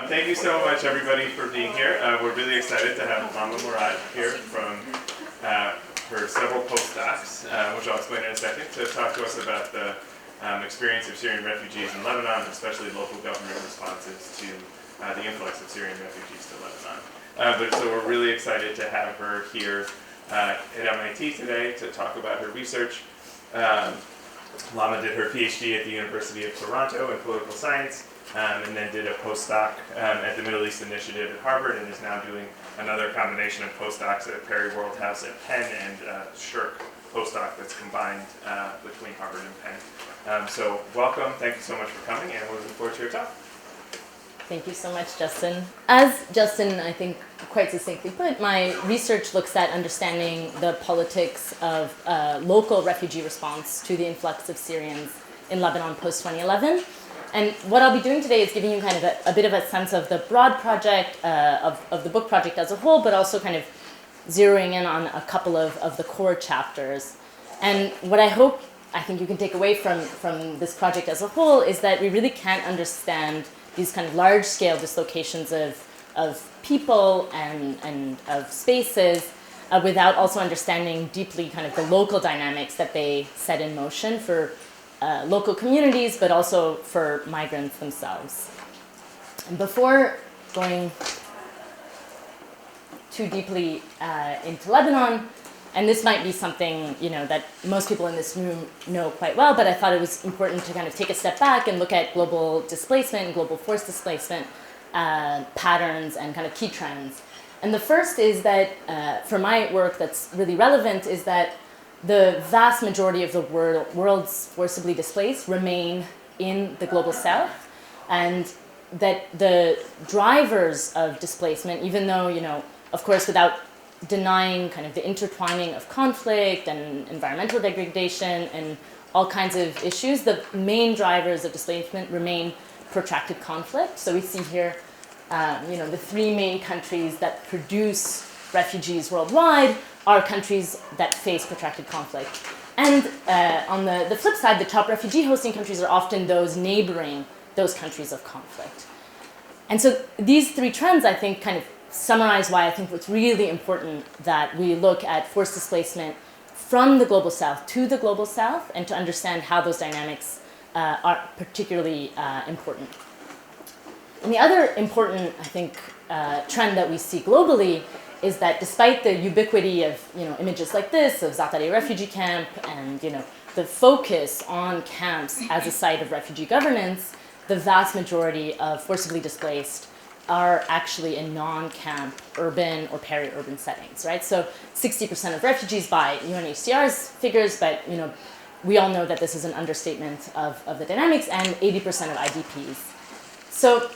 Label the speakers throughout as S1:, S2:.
S1: Thank you so much, everybody, for being here. We're really excited to have Lama Mourad here from her several postdocs, which I'll explain in a second, to talk to us about the experience of Syrian refugees in Lebanon, especially local government responses to the influx of Syrian refugees to Lebanon. So we're really excited to have her here at MIT today to talk about her research. Lama did her PhD at the University of Toronto in political science, and then did a postdoc at the Middle East Initiative at Harvard, and is now doing another combination of postdocs at Perry Worldhouse at Penn and Shirk postdoc that's combined between Harvard and Penn. So welcome, thank you so much for coming, and we're looking forward to your talk.
S2: Thank you so much, Justin. As Justin, I think, quite succinctly put, my research looks at understanding the politics of local refugee response to the influx of Syrians in Lebanon post-2011. And what I'll be doing today is giving you kind of a bit of a sense of the broad project, of the book project as a whole, but also kind of zeroing in on a couple of the core chapters. And what I think you can take away from this project as a whole is that we really can't understand these kind of large-scale dislocations of people and of spaces without also understanding deeply kind of the local dynamics that they set in motion for local communities, but also for migrants themselves. And before going too deeply into Lebanon, and this might be something that most people in this room know quite well, but I thought it was important to kind of take a step back and look at global displacement and global force displacement patterns and kind of key trends. And the first is that, for my work that's really relevant, is that the vast majority of the world's forcibly displaced remain in the global south, and that the drivers of displacement, even though, of course, without denying kind of the intertwining of conflict and environmental degradation and all kinds of issues, the main drivers of displacement remain protracted conflict. So we see here, the three main countries that produce refugees worldwide are countries that face protracted conflict. And on the flip side, the top refugee hosting countries are often those neighboring those countries of conflict. And so these three trends, I think, kind of summarize why I think it's really important that we look at forced displacement from the global south to the global south, and to understand how those dynamics are particularly important. And the other important, I think, trend that we see globally is that despite the ubiquity of images like this of Zaatari refugee camp and the focus on camps as a site of refugee governance, the vast majority of forcibly displaced are actually in non-camp urban or peri-urban settings, right? So 60% of refugees by UNHCR's figures, but we all know that this is an understatement of the dynamics, and 80% of IDPs. So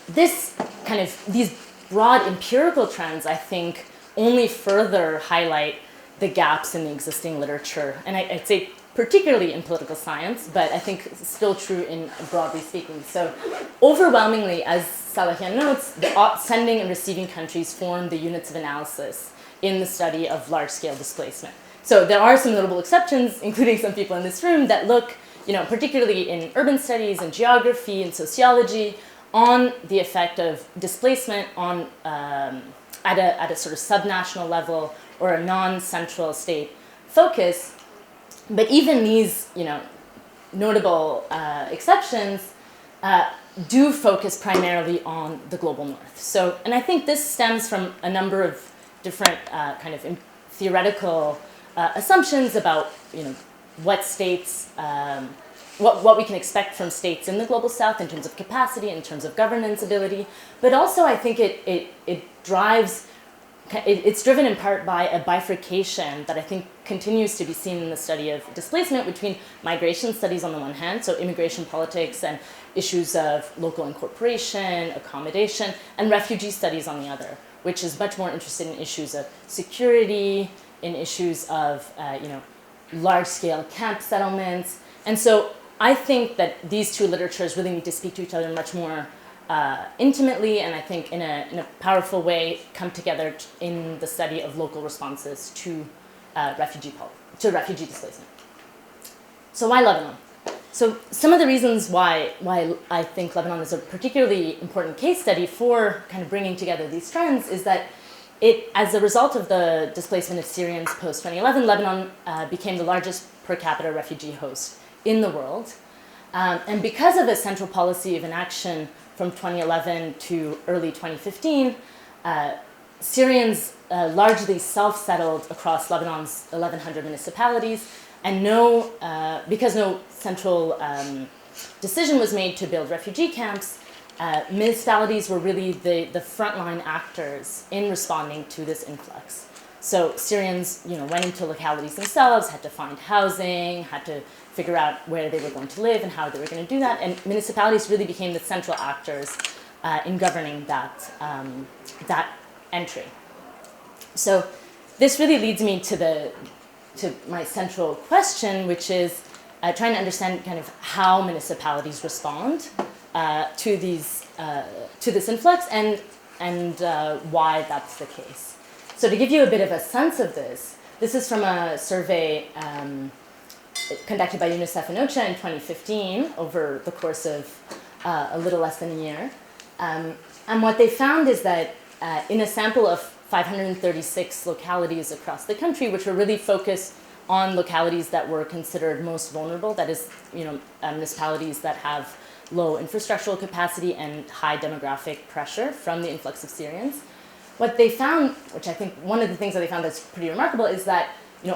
S2: these broad empirical trends, I think, only further highlight the gaps in the existing literature. And I'd say particularly in political science, but I think it's still true in broadly speaking. So overwhelmingly, as Salahian notes, the sending and receiving countries form the units of analysis in the study of large-scale displacement. So there are some notable exceptions, including some people in this room, that look, particularly in urban studies and geography and sociology, on the effect of displacement on at a sort of subnational level or a non-central state focus. But even these, notable exceptions do focus primarily on the global north. So, and I think this stems from a number of different kind of theoretical assumptions about, what states, what we can expect from states in the global south in terms of capacity, in terms of governance ability. But also I think it's driven in part by a bifurcation that I think continues to be seen in the study of displacement between migration studies on the one hand, so immigration politics and issues of local incorporation, accommodation, and refugee studies on the other, which is much more interested in issues of security, in issues of large-scale camp settlements. And so I think that these two literatures really need to speak to each other much more intimately, and I think in a powerful way come together in the study of local responses to refugee displacement. So why Lebanon? So some of the reasons why I think Lebanon is a particularly important case study for kind of bringing together these trends is that as a result of the displacement of Syrians post-2011, Lebanon became the largest per capita refugee host in the world. And because of a central policy of inaction from 2011 to early 2015, Syrians largely self-settled across Lebanon's 1,100 municipalities, and because no central decision was made to build refugee camps, municipalities were really the frontline actors in responding to this influx. So Syrians, went into localities themselves, had to find housing, had to figure out where they were going to live and how they were going to do that, and municipalities really became the central actors in governing that entry. So this really leads me to my central question, which is trying to understand kind of how municipalities respond to this influx and why that's the case. So to give you a bit of a sense of this is from a survey conducted by UNICEF and OCHA in 2015 over the course of a little less than a year. And what they found is that in a sample of 536 localities across the country, which were really focused on localities that were considered most vulnerable, that is, municipalities that have low infrastructural capacity and high demographic pressure from the influx of Syrians. What they found, which I think one of the things that they found that's pretty remarkable, is that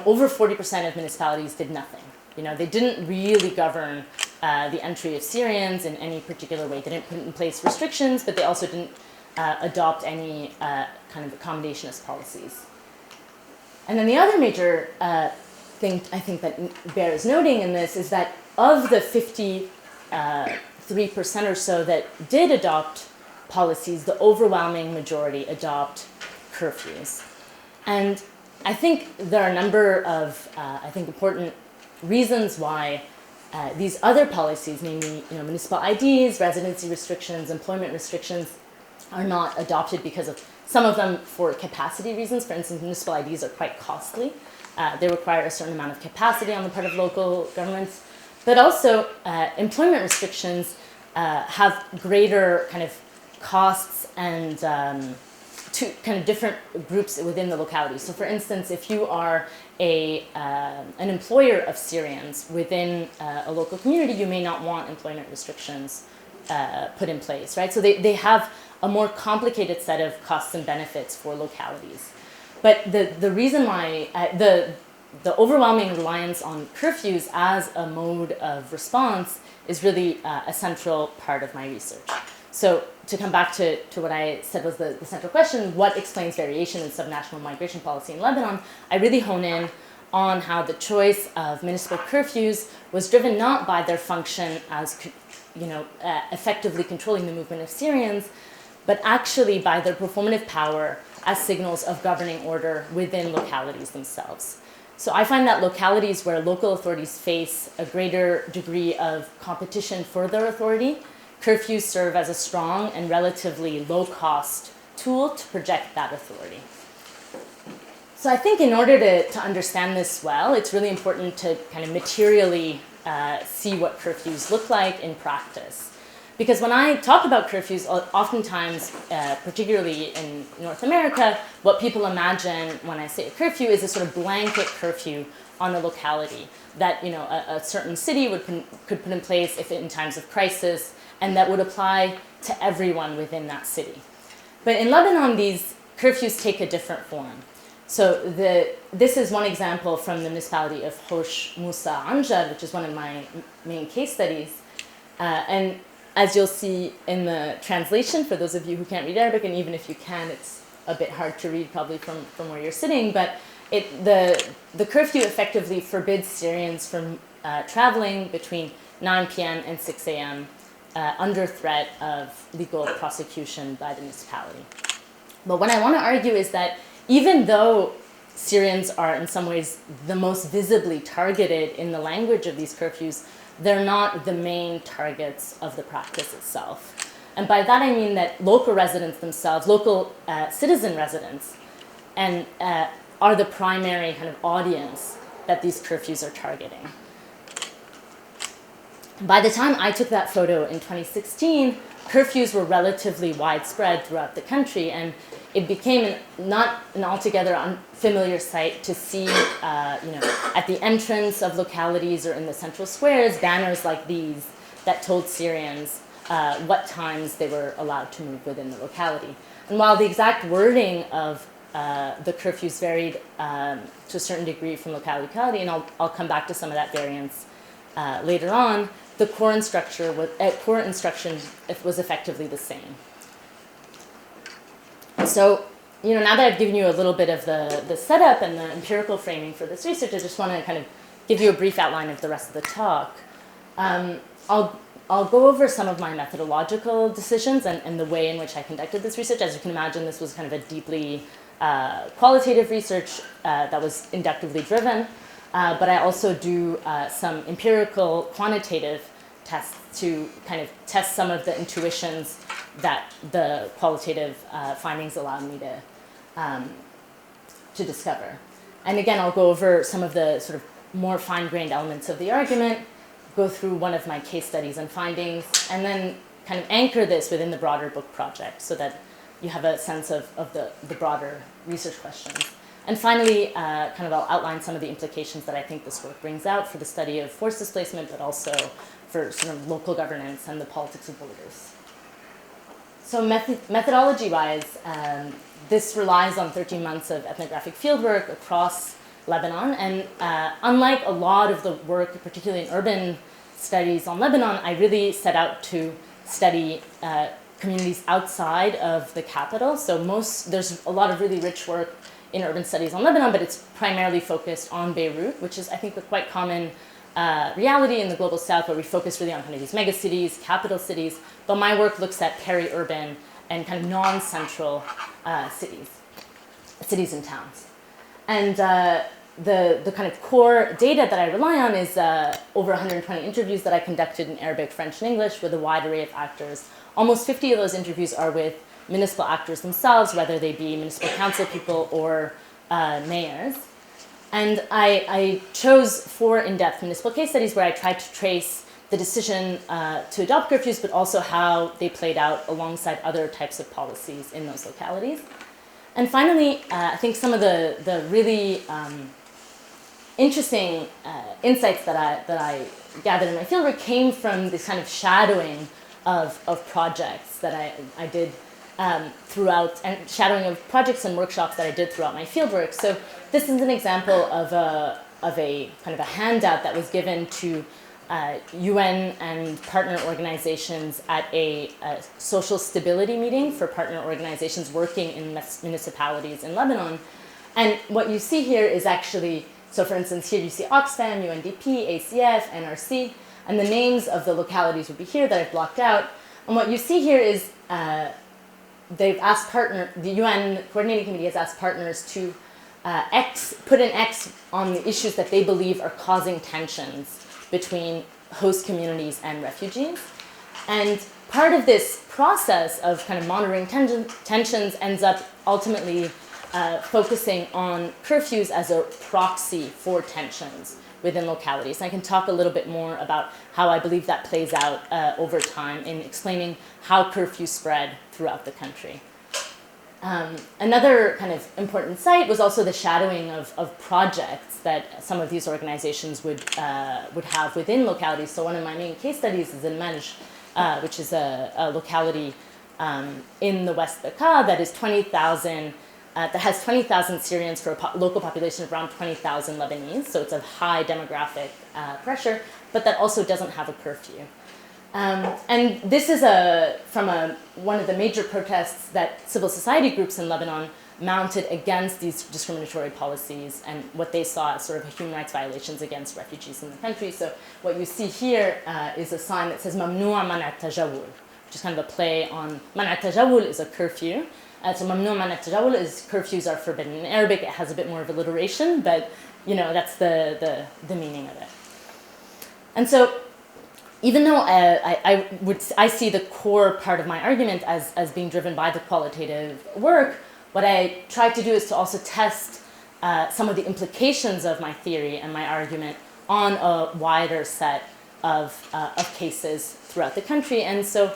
S2: over 40% of municipalities did nothing. They didn't really govern the entry of Syrians in any particular way. They didn't put in place restrictions, but they also didn't adopt any kind of accommodationist policies. And then the other major thing I think that bears noting in this is that of the 53% or so that did adopt policies, the overwhelming majority adopt curfews. And I think there are a number of, important reasons why these other policies, namely, municipal IDs, residency restrictions, employment restrictions, are not adopted because of some of them for capacity reasons. For instance, municipal IDs are quite costly. They require a certain amount of capacity on the part of local governments. But also, employment restrictions have greater kind of costs and to kind of different groups within the locality. So for instance, if you are an employer of Syrians within a local community, you may not want employment restrictions put in place, right? So they have a more complicated set of costs and benefits for localities. But the reason why, the overwhelming reliance on curfews as a mode of response is really a central part of my research. So to come back to what I said was the central question, what explains variation in subnational migration policy in Lebanon, I really hone in on how the choice of municipal curfews was driven not by their function as effectively controlling the movement of Syrians, but actually by their performative power as signals of governing order within localities themselves. So I find that localities where local authorities face a greater degree of competition for their authority, curfews serve as a strong and relatively low-cost tool to project that authority. So I think in order to understand this well, it's really important to kind of materially see what curfews look like in practice. Because when I talk about curfews, oftentimes, particularly in North America, what people imagine when I say a curfew is a sort of blanket curfew on a locality that a certain city could put in place if in times of crisis, and that would apply to everyone within that city. But in Lebanon, these curfews take a different form. So this is one example from the municipality of Hosh Musa Anjad, which is one of my main case studies. And as you'll see in the translation, for those of you who can't read Arabic, and even if you can, it's a bit hard to read probably from where you're sitting, but the curfew effectively forbids Syrians from traveling between 9 p.m. and 6 a.m. Under threat of legal prosecution by the municipality. But what I want to argue is that even though Syrians are in some ways the most visibly targeted in the language of these curfews, they're not the main targets of the practice itself. And by that I mean that local residents themselves, local citizen residents, and are the primary kind of audience that these curfews are targeting. By the time I took that photo in 2016, curfews were relatively widespread throughout the country, and it became not an altogether unfamiliar sight to see, at the entrance of localities or in the central squares, banners like these that told Syrians what times they were allowed to move within the locality. And while the exact wording of the curfews varied to a certain degree from locality to locality, and I'll come back to some of that variance later on, the core instruction was effectively the same. So, now that I've given you a little bit of the setup and the empirical framing for this research, I just want to kind of give you a brief outline of the rest of the talk. I'll go over some of my methodological decisions and the way in which I conducted this research. As you can imagine, this was kind of a deeply qualitative research that was inductively driven, but I also do some empirical quantitative tests to kind of test some of the intuitions that the qualitative findings allowed me to discover. And again, I'll go over some of the sort of more fine-grained elements of the argument, go through one of my case studies and findings, and then kind of anchor this within the broader book project so that you have a sense of the broader research questions. And finally, I'll outline some of the implications that I think this work brings out for the study of forced displacement, but also for sort of local governance and the politics of borders. So methodology-wise, this relies on 13 months of ethnographic fieldwork across Lebanon. And unlike a lot of the work, particularly in urban studies on Lebanon, I really set out to study communities outside of the capital. So there's a lot of really rich work in urban studies on Lebanon, but it's primarily focused on Beirut, which is, I think, a quite common reality in the global south, where we focus really on kind of these mega cities, capital cities. But my work looks at peri-urban and kind of non-central cities and towns. And the kind of core data that I rely on is over 120 interviews that I conducted in Arabic, French, and English with a wide array of actors. Almost 50 of those interviews are with municipal actors themselves, whether they be municipal council people or mayors. And I chose 4 in-depth municipal case studies where I tried to trace the decision to adopt curfews, but also how they played out alongside other types of policies in those localities. And finally, I think some of the really interesting insights that I gathered in my fieldwork came from this kind of shadowing of projects that I did throughout, and shadowing of projects and workshops that I did throughout my fieldwork. So this is an example of a kind of a handout that was given to UN and partner organizations at a social stability meeting for partner organizations working in municipalities in Lebanon. And what you see here is actually, so for instance, here you see Oxfam, UNDP, ACF, NRC, and the names of the localities would be here that I've blocked out. And what you see here is they've asked the UN Coordinating Committee has asked partners to put an X on the issues that they believe are causing tensions between host communities and refugees. And part of this process of kind of monitoring tensions ends up ultimately focusing on curfews as a proxy for tensions within localities. And I can talk a little bit more about how I believe that plays out over time in explaining how curfews spread throughout the country. Another kind of important site was also the shadowing of projects that some of these organizations would have within localities. So one of my main case studies is in Menj, which is a locality in the West Bekaa that is 20,000. That has 20,000 Syrians for a local population of around 20,000 Lebanese. So it's a high demographic pressure, but that also doesn't have a curfew. And this is from one of the major protests that civil society groups in Lebanon mounted against these discriminatory policies and what they saw as sort of human rights violations against refugees in the country. So what you see here is a sign that says "Mamnua Mana' Tajawul," which is kind of a play on Mana' Tajawul is a curfew. So "Mamnua Mana' Tajawul" is curfews are forbidden. In Arabic, it has a bit more of alliteration, but that's the meaning of it. And so, even though I see the core part of my argument as being driven by the qualitative work, what I tried to do is to also test some of the implications of my theory and my argument on a wider set of cases throughout the country. And so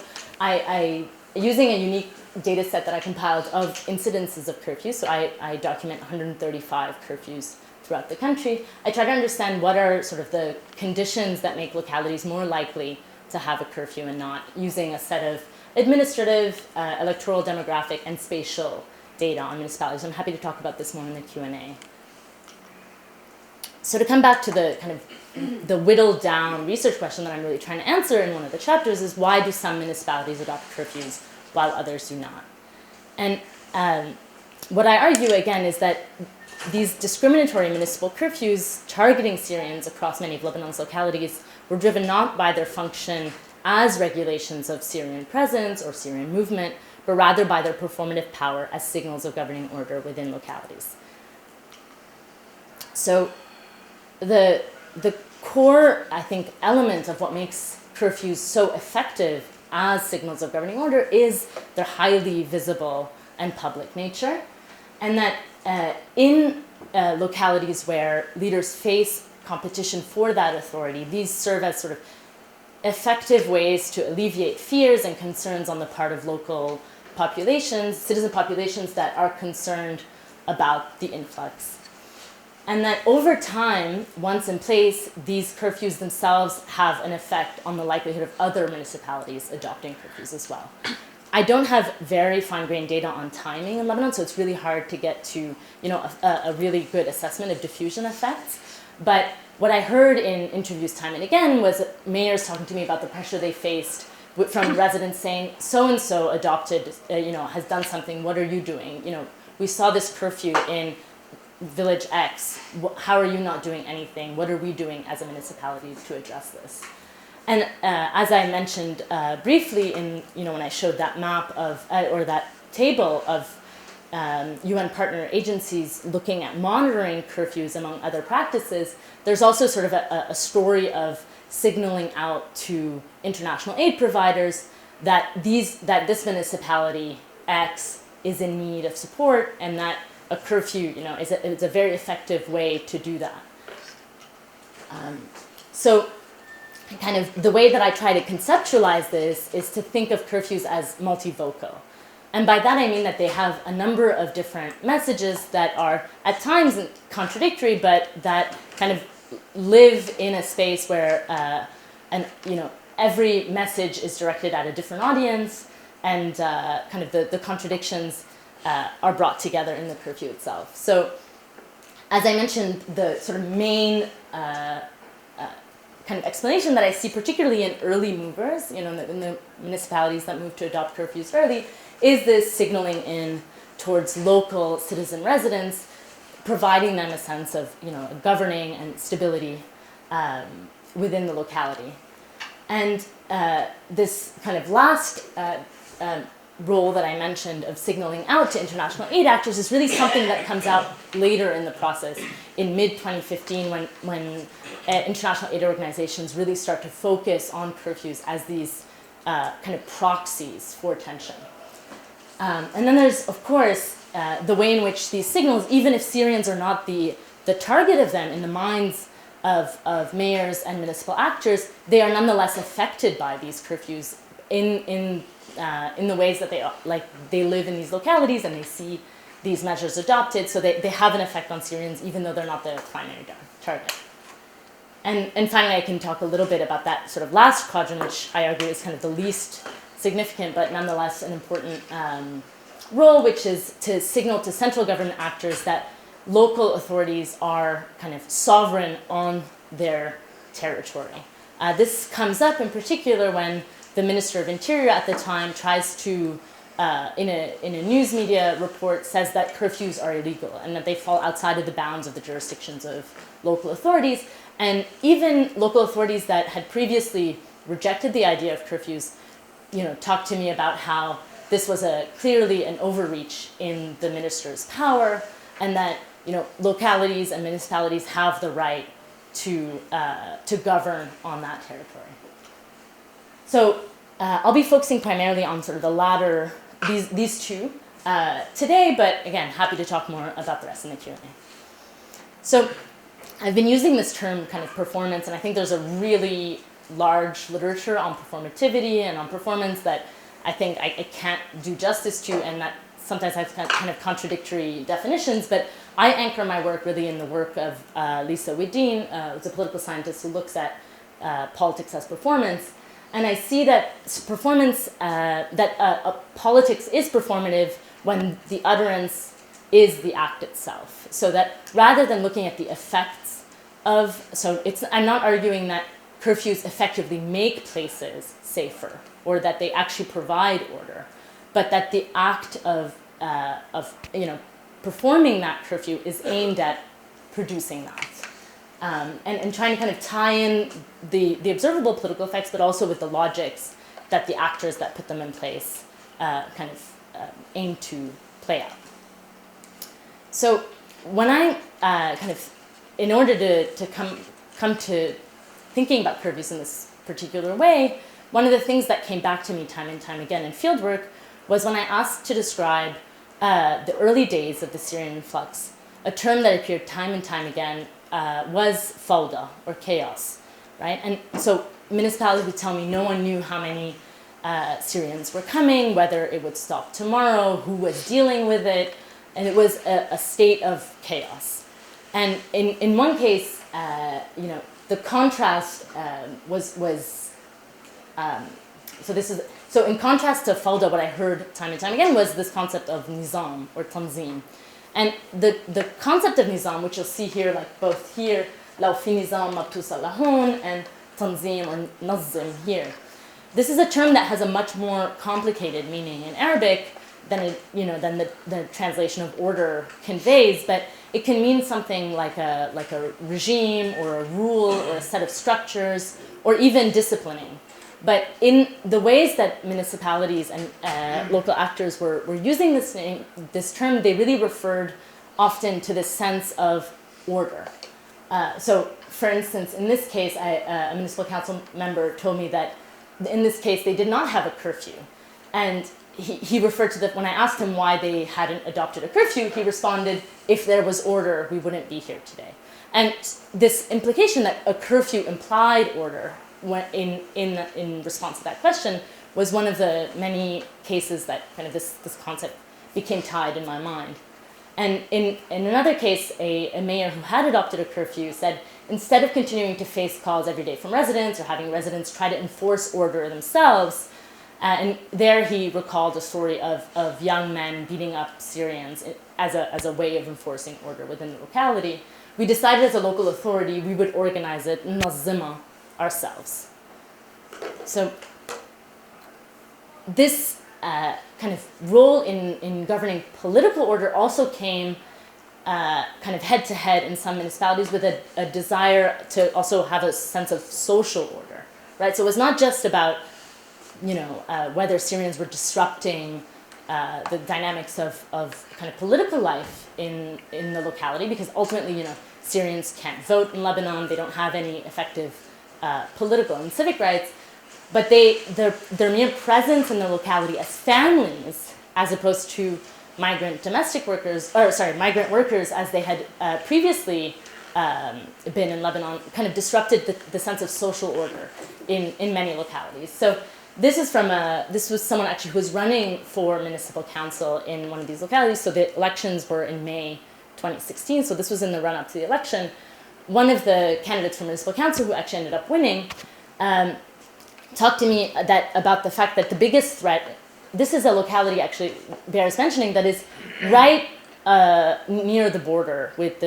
S2: using a unique data set that I compiled of incidences of curfews, so I document 135 curfews throughout the country, I try to understand what are sort of the conditions that make localities more likely to have a curfew and not, using a set of administrative, electoral, demographic, and spatial data on municipalities. I'm happy to talk about this more in the Q&A. So to come back to the kind of the whittled down research question that I'm really trying to answer in one of the chapters is, why do some municipalities adopt curfews while others do not? And what I argue again is that these discriminatory municipal curfews targeting Syrians across many of Lebanon's localities were driven not by their function as regulations of Syrian presence or Syrian movement, but rather by their performative power as signals of governing order within localities. So the core, I think, element of what makes curfews so effective as signals of governing order is their highly visible and public nature, and that in localities where leaders face competition for that authority, these serve as sort of effective ways to alleviate fears and concerns on the part of local populations, citizen populations that are concerned about the influx. And that over time, once in place, these curfews themselves have an effect on the likelihood of other municipalities adopting curfews as well. I don't have very fine-grained data on timing in Lebanon, so it's really hard to get to a really good assessment of diffusion effects. But what I heard in interviews time and again was mayors talking to me about the pressure they faced from residents saying, so-and-so adopted, has done something, what are you doing? We saw this curfew in village X, how are you not doing anything? What are we doing as a municipality to address this? And as I mentioned briefly when I showed that map of, or that table of UN partner agencies looking at monitoring curfews among other practices, there's also sort of a story of signaling out to international aid providers that this municipality X is in need of support, and that a curfew, is a very effective way to do that. So kind of the way that I try to conceptualize this is to think of curfews as multivocal. And by that I mean that they have a number of different messages that are at times contradictory, but that kind of live in a space where every message is directed at a different audience, and kind of the contradictions are brought together in the curfew itself. So as I mentioned, the sort of main kind of explanation that I see, particularly in early movers, in the municipalities that move to adopt curfews early, is this signaling in towards local citizen residents, providing them a sense of governing and stability within the locality. And this kind of last role that I mentioned of signaling out to international aid actors is really something that comes out later in the process, in mid-2015, when international aid organizations really start to focus on curfews as these kind of proxies for tension. And then there's, of course, the way in which these signals, even if Syrians are not the target of them in the minds of mayors and municipal actors, they are nonetheless affected by these curfews in the ways that they live in these localities and they see these measures adopted, so they have an effect on Syrians even though they're not the primary target. And finally, I can talk a little bit about that sort of last quadrant, which I argue is kind of the least significant but nonetheless an important role, which is to signal to central government actors that local authorities are kind of sovereign on their territory. This comes up in particular when the Minister of Interior at the time tries to, in a news media report, says that curfews are illegal and that they fall outside of the bounds of the jurisdictions of local authorities. And even local authorities that had previously rejected the idea of curfews, talked to me about how this was clearly an overreach in the minister's power, and that localities and municipalities have the right to govern on that territory. So I'll be focusing primarily on sort of the latter, these two today, but again, happy to talk more about the rest in the Q&A. So I've been using this term kind of performance, and I think there's a really large literature on performativity and on performance that I think I can't do justice to, and that sometimes has kind of contradictory definitions, but I anchor my work really in the work of Lisa Wedeen, who's a political scientist who looks at politics as performance. And I see that performance, politics is performative when the utterance is the act itself. So that rather than looking at the effects of, I'm not arguing that curfews effectively make places safer or that they actually provide order, but that the act of performing that curfew is aimed at producing that. And trying to kind of tie in the observable political effects, but also with the logics that the actors that put them in place aim to play out. So when I in order to come to thinking about curfews in this particular way, one of the things that came back to me time and time again in fieldwork was when I asked to describe the early days of the Syrian influx, a term that appeared time and time again was fawda, or chaos, right? And so municipalities would tell me no one knew how many Syrians were coming, whether it would stop tomorrow, who was dealing with it, and it was a state of chaos. And in one case, the contrast so in contrast to fawda, what I heard time and time again was this concept of nizam or tanzim. And the concept of nizam, which you'll see here, like both here, law fi nizam mabtusa lahun, and tanzim or nazim here. This is a term that has a much more complicated meaning in Arabic than the translation of order conveys, but it can mean something like a regime or a rule or a set of structures or even disciplining. But in the ways that municipalities and local actors were using this term, they really referred often to this sense of order. So, for instance, in this case, a municipal council member told me that in this case they did not have a curfew. And he referred to when I asked him why they hadn't adopted a curfew, he responded, if there was order, we wouldn't be here today. And this implication that a curfew implied order in response to that question was one of the many cases that kind of this concept became tied in my mind. And in another case, a mayor who had adopted a curfew said, instead of continuing to face calls every day from residents or having residents try to enforce order themselves, and there he recalled a story of young men beating up Syrians as a way of enforcing order within the locality, we decided as a local authority we would organize it, nazima, ourselves. So this kind of role in governing political order also came kind of head to head in some municipalities with a desire to also have a sense of social order, right? So it was not just about whether Syrians were disrupting the dynamics of kind of political life in the locality, because ultimately, Syrians can't vote in Lebanon, they don't have any effective political and civic rights, but their mere presence in the locality as families, as opposed to migrant workers as they had previously been in Lebanon, kind of disrupted the sense of social order in many localities. So this was someone actually who was running for municipal council in one of these localities. So the elections were in May 2016. So this was in the run-up to the election. One of the candidates for municipal council, who actually ended up winning, talked to me about the fact that the biggest threat, this is a locality actually bears mentioning, that is right near the border with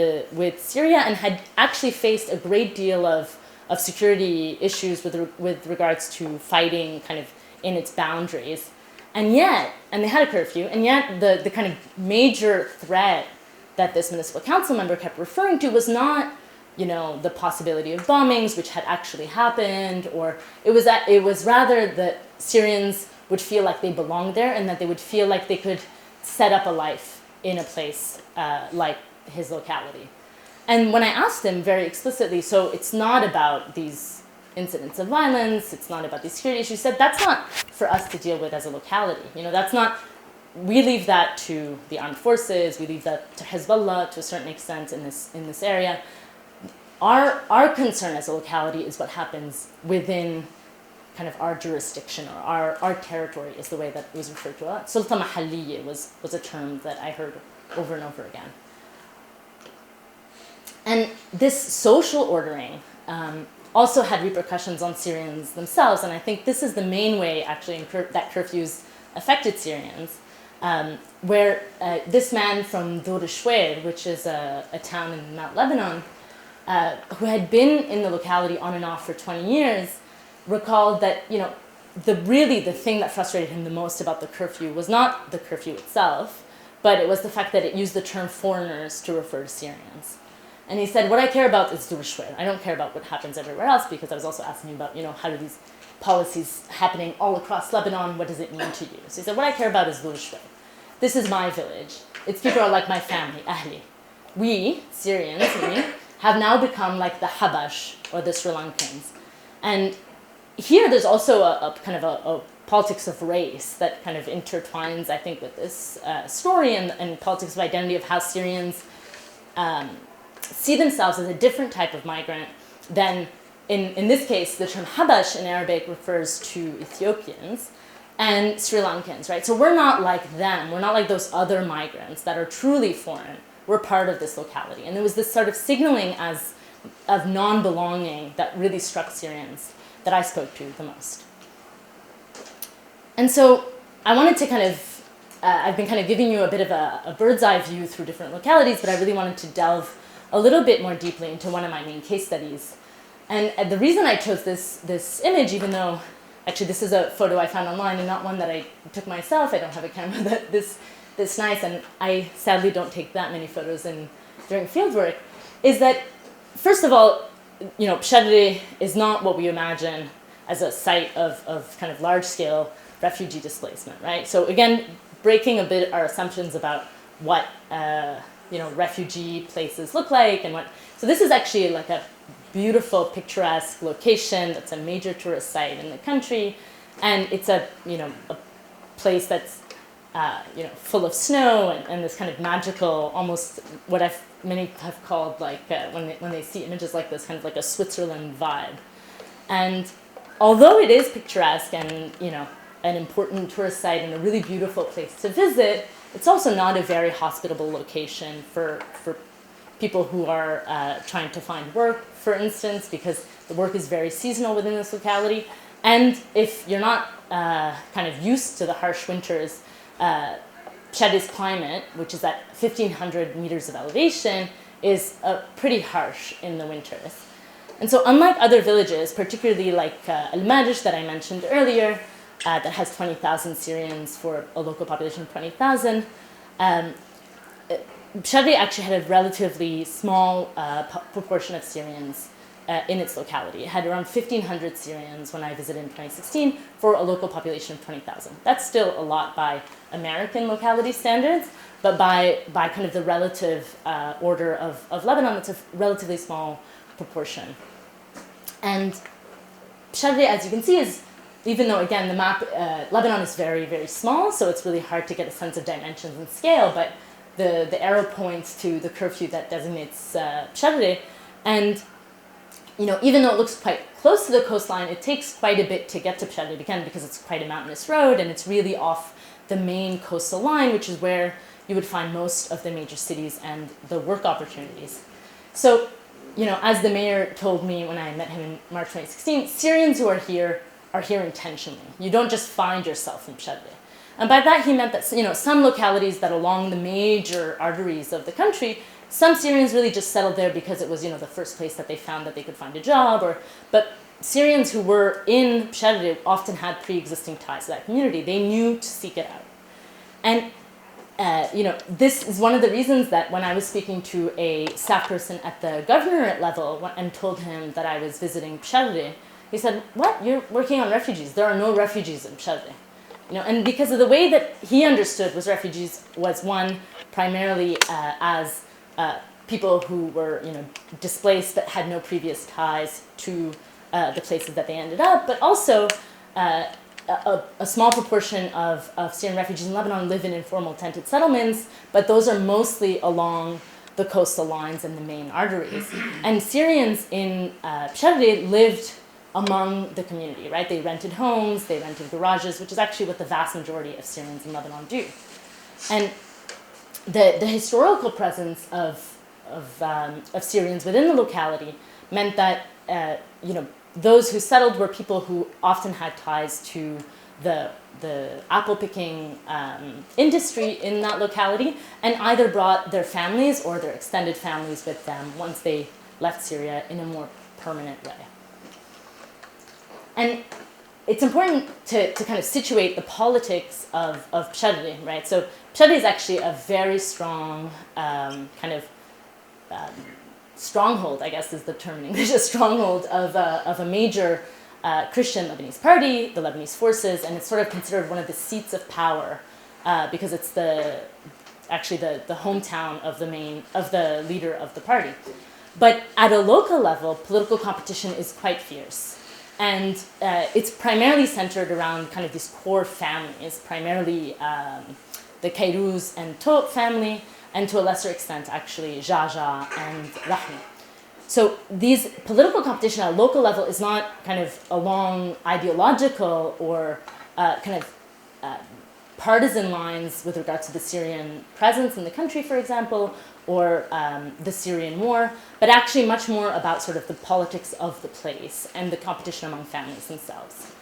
S2: Syria, and had actually faced a great deal of security issues with regards to fighting kind of in its boundaries. And they had a curfew, and yet the kind of major threat that this municipal council member kept referring to was not, the possibility of bombings, which had actually happened, or it was rather that Syrians would feel like they belonged there, and that they would feel like they could set up a life in a place like his locality. And when I asked him very explicitly, so it's not about these incidents of violence, it's not about these security issues, he said that's not for us to deal with as a locality. That's not, we leave that to the armed forces, we leave that to Hezbollah to a certain extent in this area. our concern as a locality is what happens within kind of our jurisdiction or our territory is the way that it was referred to. Sulta Mahalliya was a term that I heard over and over again. And this social ordering also had repercussions on Syrians themselves, and I think this is the main way actually that curfews affected Syrians, where this man from Dur Shwer, which is a town in Mount Lebanon, who had been in the locality on and off for 20 years, recalled that, you know, the thing that frustrated him the most about the curfew was not the curfew itself, but it was the fact that it used the term foreigners to refer to Syrians. And he said, what I care about is Dur Shwer. I don't care about what happens everywhere else, because I was also asking him about, you know, how do these policies happening all across Lebanon, what does it mean to you? So he said, what I care about is Dur Shwer. This is my village. Its people are like my family, Ahli. We, Syrians, have now become like the Habash or the Sri Lankans. And here there's also a kind of a politics of race that kind of intertwines, I think, with this story and politics of identity of how Syrians see themselves as a different type of migrant than, in this case, the term Habash in Arabic refers to Ethiopians and Sri Lankans, right? So we're not like them. We're not like those other migrants that are truly foreign. We're part of this locality. And there was this sort of signaling of non-belonging that really struck Syrians that I spoke to the most. And so I wanted to kind of, I've been kind of giving you a bit of a bird's eye view through different localities, but I really wanted to delve a little bit more deeply into one of my main case studies. And the reason I chose this image, even though actually this is a photo I found online and not one that I took myself, I don't have a camera this nice, and I sadly don't take that many photos during fieldwork, is that, first of all, you know, Pshadri is not what we imagine as a site of kind of large-scale refugee displacement, right? So again, breaking a bit our assumptions about what you know, refugee places look like and what. So this is actually like a beautiful, picturesque location. That's a major tourist site in the country, and it's a place that's you know, full of snow and this kind of magical, almost what many have called like when they see images like this, kind of like a Switzerland vibe. And although it is picturesque and, you know, an important tourist site and a really beautiful place to visit, it's also not a very hospitable location for people who are trying to find work, for instance, because the work is very seasonal within this locality. And if you're not kind of used to the harsh winters, Chad's climate, which is at 1,500 meters of elevation, is pretty harsh in the winters. And so unlike other villages, particularly like Al-Madish that I mentioned earlier, that has 20,000 Syrians for a local population of 20,000, Pshadri actually had a relatively small proportion of Syrians in its locality. It had around 1,500 Syrians when I visited in 2016 for a local population of 20,000. That's still a lot by American locality standards, but by kind of the relative order of Lebanon, it's a relatively small proportion. And Pshadri, as you can see, is, even though, again, the map, Lebanon is very, very small, so it's really hard to get a sense of dimensions and scale, but the arrow points to the curfew that designates Pshadri. And, you know, even though it looks quite close to the coastline, it takes quite a bit to get to Pshadri, again, because it's quite a mountainous road, and it's really off the main coastal line, which is where you would find most of the major cities and the work opportunities. So, you know, as the mayor told me when I met him in March 2016, Syrians who are here intentionally. You don't just find yourself in Pshadri. And by that he meant that, you know, some localities that along the major arteries of the country, some Syrians really just settled there because it was, you know, the first place that they found that they could find a job, but Syrians who were in Pshadri often had pre-existing ties to that community. They knew to seek it out. And you know, this is one of the reasons that when I was speaking to a staff person at the governorate level and told him that I was visiting Pshadri, he said, "What? You're working on refugees? There are no refugees in Pshadri." You know, and because of the way that he understood was refugees was one primarily as people who were, you know, displaced but had no previous ties to the places that they ended up, but also a small proportion of Syrian refugees in Lebanon live in informal tented settlements, but those are mostly along the coastal lines and the main arteries. And Syrians in Pshadreh lived among the community, right? They rented homes, they rented garages, which is actually what the vast majority of Syrians in Lebanon do. And the historical presence of Syrians within the locality meant that those who settled were people who often had ties to the apple picking industry in that locality, and either brought their families or their extended families with them once they left Syria in a more permanent way. And it's important to kind of situate the politics of Pshadreh, right? So Pshadreh is actually a very strong stronghold, I guess is the term in English, a stronghold of a major Christian Lebanese party, the Lebanese forces, and it's sort of considered one of the seats of power because it's actually the hometown of the leader of the party. But at a local level, political competition is quite fierce. And it's primarily centered around kind of these core families, primarily the Kairouz and Toq family, and to a lesser extent, actually, Jaja and Rahmi. So these political competition at a local level is not kind of along ideological or partisan lines with regards to the Syrian presence in the country, for example, or the Syrian war, but actually much more about sort of the politics of the place and the competition among families themselves.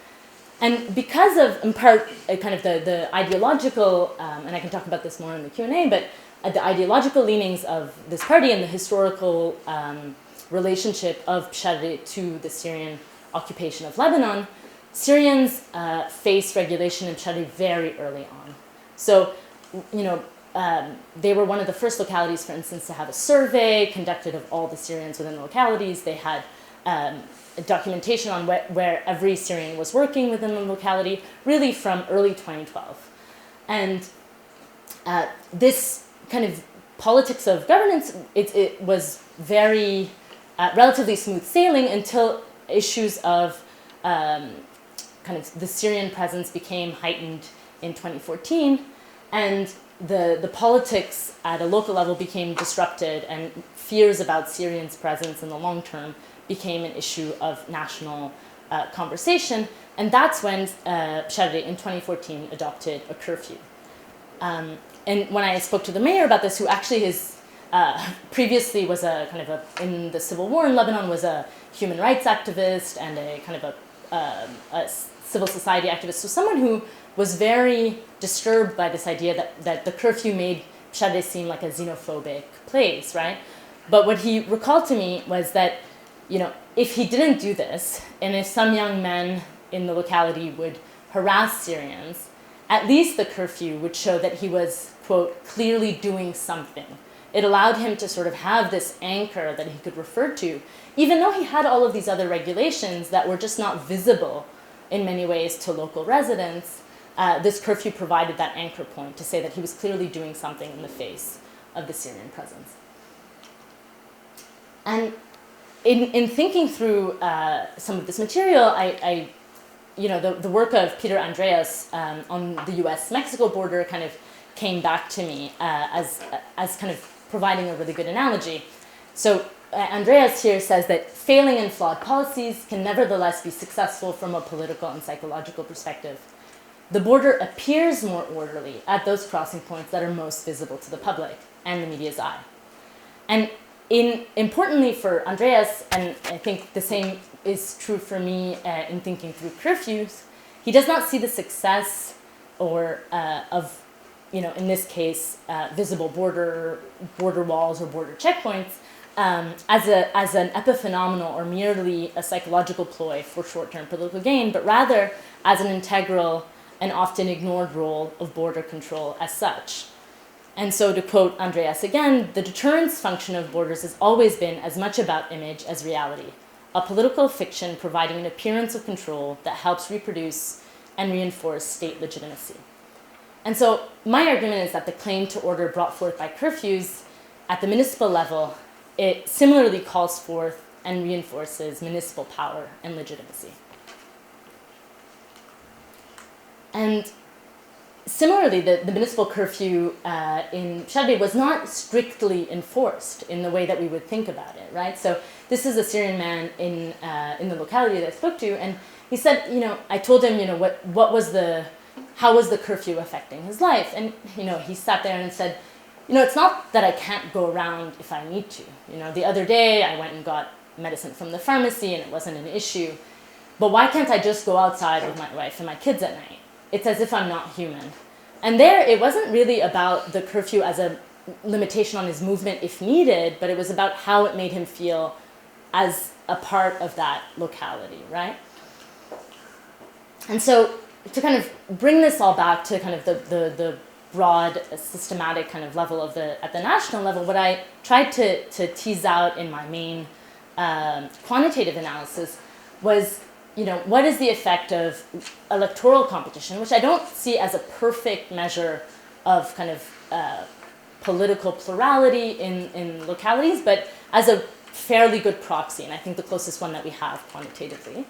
S2: And because of, in part, kind of the ideological, and I can talk about this more in the Q&A, but the ideological leanings of this party and the historical relationship of Pshadreh to the Syrian occupation of Lebanon, Syrians faced regulation in Pshadreh very early on. So, they were one of the first localities, for instance, to have a survey conducted of all the Syrians within the localities. They had documentation on where every Syrian was working within the locality, really from early 2012. And this kind of politics of governance, it was very relatively smooth sailing until issues of kind of the Syrian presence became heightened in 2014, and the politics at a local level became disrupted, and fears about Syrians' presence in the long term became an issue of national conversation, and that's when Pshadreh in 2014 adopted a curfew. And when I spoke to the mayor about this, who actually previously was in the civil war in Lebanon, was a human rights activist and a kind of a civil society activist, so someone who was very disturbed by this idea that the curfew made Pshadreh seem like a xenophobic place, right? But what he recalled to me was that, if he didn't do this, and if some young men in the locality would harass Syrians, at least the curfew would show that he was, quote, clearly doing something. It allowed him to sort of have this anchor that he could refer to, even though he had all of these other regulations that were just not visible in many ways to local residents. This curfew provided that anchor point to say that he was clearly doing something in the face of the Syrian presence. And in thinking through some of this material, the work of Peter Andreas on the U.S.-Mexico border kind of came back to me as kind of providing a really good analogy. So Andreas here says that failing and flawed policies can nevertheless be successful from a political and psychological perspective. The border appears more orderly at those crossing points that are most visible to the public and the media's eye. And importantly for Andreas, and I think the same is true for me in thinking through curfews, he does not see the success of, in this case, visible border walls or border checkpoints as an epiphenomenal or merely a psychological ploy for short-term political gain, but rather as an integral and often ignored role of border control as such. And so to quote Andreas again, the deterrence function of borders has always been as much about image as reality, a political fiction providing an appearance of control that helps reproduce and reinforce state legitimacy. And so my argument is that the claim to order brought forth by curfews at the municipal level, it similarly calls forth and reinforces municipal power and legitimacy. And similarly, the municipal curfew in Shadbeh was not strictly enforced in the way that we would think about it, right? So this is a Syrian man in the locality that I spoke to, and he said, I told him, how was the curfew affecting his life? And, he sat there and said, it's not that I can't go around if I need to. The other day I went and got medicine from the pharmacy and it wasn't an issue. But why can't I just go outside with my wife and my kids at night? It's as if I'm not human. And there, it wasn't really about the curfew as a limitation on his movement if needed, but it was about how it made him feel as a part of that locality, right? And so to kind of bring this all back to kind of the broad, systematic kind of level of at the national level, what I tried to tease out in my main quantitative analysis was, what is the effect of electoral competition, which I don't see as a perfect measure of kind of political plurality in localities, but as a fairly good proxy, and I think the closest one that we have quantitatively.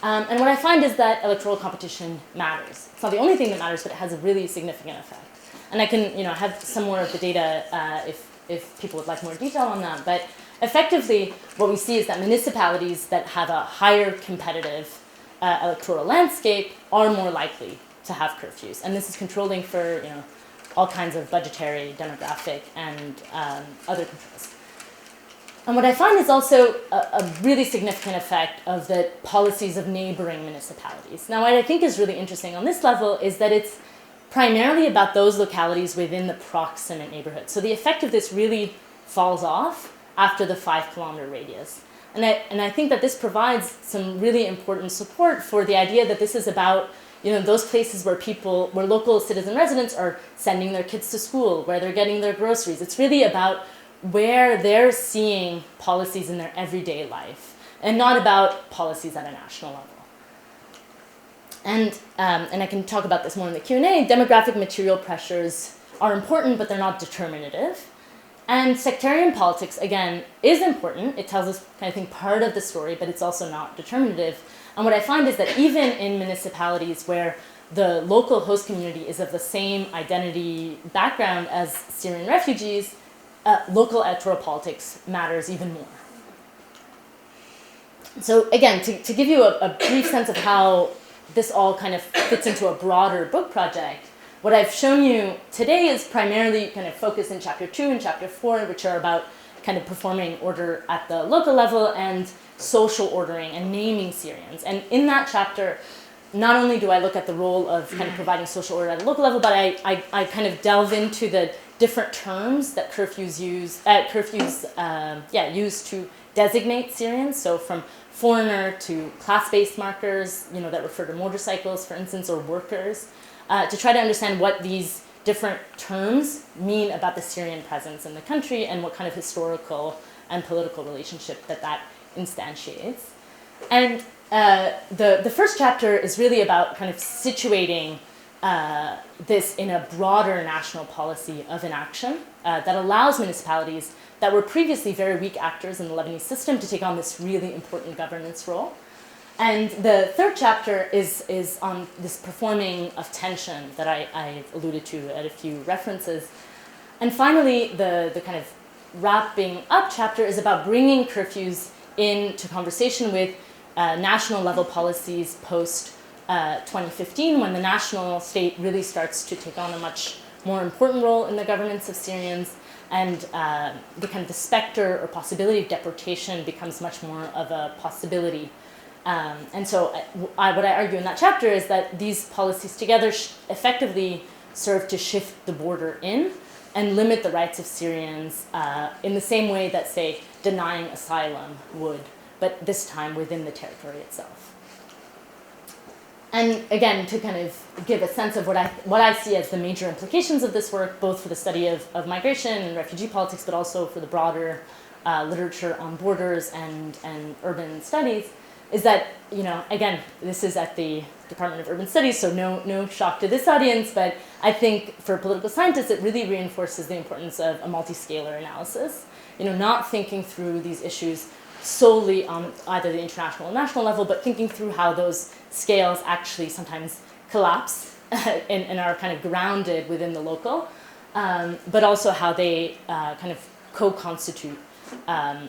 S2: And what I find is that electoral competition matters. It's not the only thing that matters, but it has a really significant effect. And I can, have some more of the data if people would like more detail on that. But effectively, what we see is that municipalities that have a higher competitive electoral landscape are more likely to have curfews. And this is controlling for, all kinds of budgetary, demographic, and other controls. And what I find is also a really significant effect of the policies of neighboring municipalities. Now, what I think is really interesting on this level is that it's primarily about those localities within the proximate neighborhood. So the effect of this really falls off after the 5-kilometer radius. And I think that this provides some really important support for the idea that this is about those places where local citizen residents are sending their kids to school, where they're getting their groceries. It's really about where they're seeing policies in their everyday life, and not about policies at a national level. And I can talk about this more in the Q&A. Demographic material pressures are important, but they're not determinative. And sectarian politics, again, is important. It tells us, I think, part of the story, but it's also not determinative. And what I find is that even in municipalities where the local host community is of the same identity background as Syrian refugees, local electoral politics matters even more. So again, to give you a brief sense of how this all kind of fits into a broader book project, what I've shown you today is primarily kind of focused in Chapter 2 and Chapter 4, which are about kind of performing order at the local level and social ordering and naming Syrians. And in that chapter, not only do I look at the role of kind of providing social order at a local level, but I kind of delve into the different terms that curfews use to designate Syrians. So from foreigner to class-based markers, that refer to motorcycles, for instance, or workers, to try to understand what these different terms mean about the Syrian presence in the country and what kind of historical and political relationship that instantiates. And the first chapter is really about kind of situating this in a broader national policy of inaction that allows municipalities that were previously very weak actors in the Lebanese system to take on this really important governance role. And the third chapter is on this performing of tension that I alluded to at a few references. And finally, the kind of wrapping up chapter is about bringing curfews into conversation with national level policies post 2015, when the national state really starts to take on a much more important role in the governance of Syrians, and the kind of the specter or possibility of deportation becomes much more of a possibility. And so what I argue in that chapter is that these policies together effectively serve to shift the border in and limit the rights of Syrians in the same way that, say, denying asylum would, but this time within the territory itself. And again, to kind of give a sense of what I see as the major implications of this work, both for the study of migration and refugee politics, but also for the broader literature on borders and urban studies, is that, again, this is at the Department of Urban Studies, so no shock to this audience, but I think for political scientists, it really reinforces the importance of a multi-scalar analysis, not thinking through these issues solely on either the international or national level, but thinking through how those scales actually sometimes collapse and are kind of grounded within the local, but also how they kind of co-constitute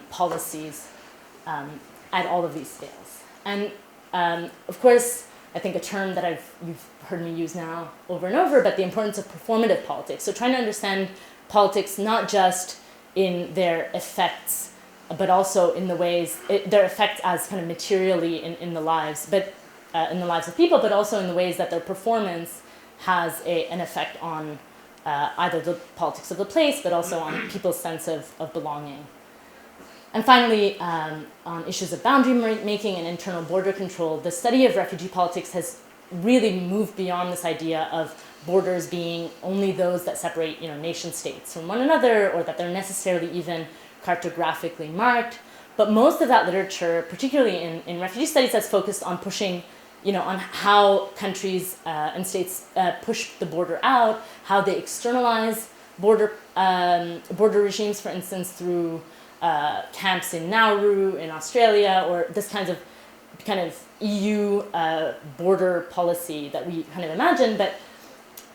S2: policies at all of these scales. And of course, I think a term that you've heard me use now over and over, but the importance of performative politics. So trying to understand politics not just in their effects, but also in the ways, their effects as kind of materially in the lives, but in the lives of people, but also in the ways that their performance has an effect on either the politics of the place, but also on people's sense of belonging. And finally, on issues of boundary making and internal border control, the study of refugee politics has really moved beyond this idea of borders being only those that separate, nation states from one another, or that they're necessarily even cartographically marked. But most of that literature, particularly in refugee studies, has focused on pushing, on how countries and states push the border out, how they externalize border regimes, for instance, through camps in Nauru in Australia, or this kind of EU border policy that we kind of imagine. But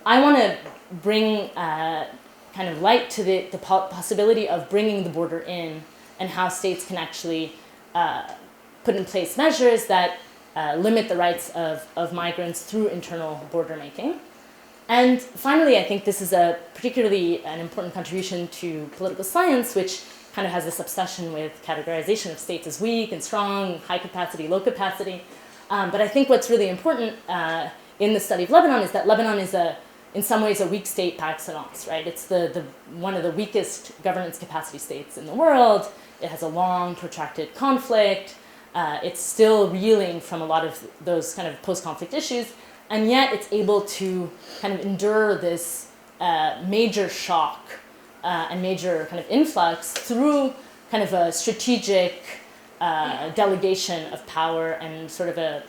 S2: I want to bring kind of light to the possibility of bringing the border in, and how states can actually put in place measures that limit the rights of migrants through internal border making. And finally, I think this is particularly an important contribution to political science, which kind of has this obsession with categorization of states as weak and strong, high capacity, low capacity. But I think what's really important in the study of Lebanon is that Lebanon is in some ways a weak state par excellence, right? It's one of the weakest governance capacity states in the world. It has a long, protracted conflict. It's still reeling from a lot of those kind of post-conflict issues, and yet it's able to kind of endure this major shock and major kind of influx through kind of a strategic delegation of power and sort of a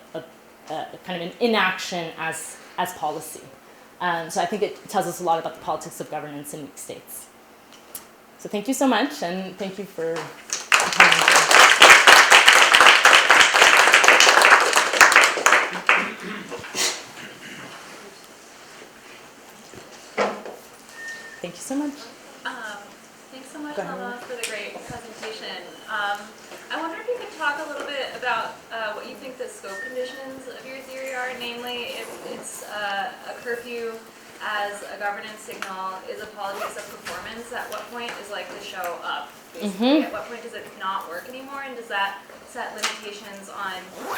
S2: kind of an inaction as policy. So I think it tells us a lot about the politics of governance in weak states. So thank you so much, and thank you for coming. Thank you so much.
S3: Thanks so much, Lama, for the great presentation. I wonder if you could talk a little bit about what you think the scope conditions of your theory are, namely if it's a curfew as a governance signal is a politics of performance, at what point is like to show up, basically? At what point does it not work anymore, and does that set limitations on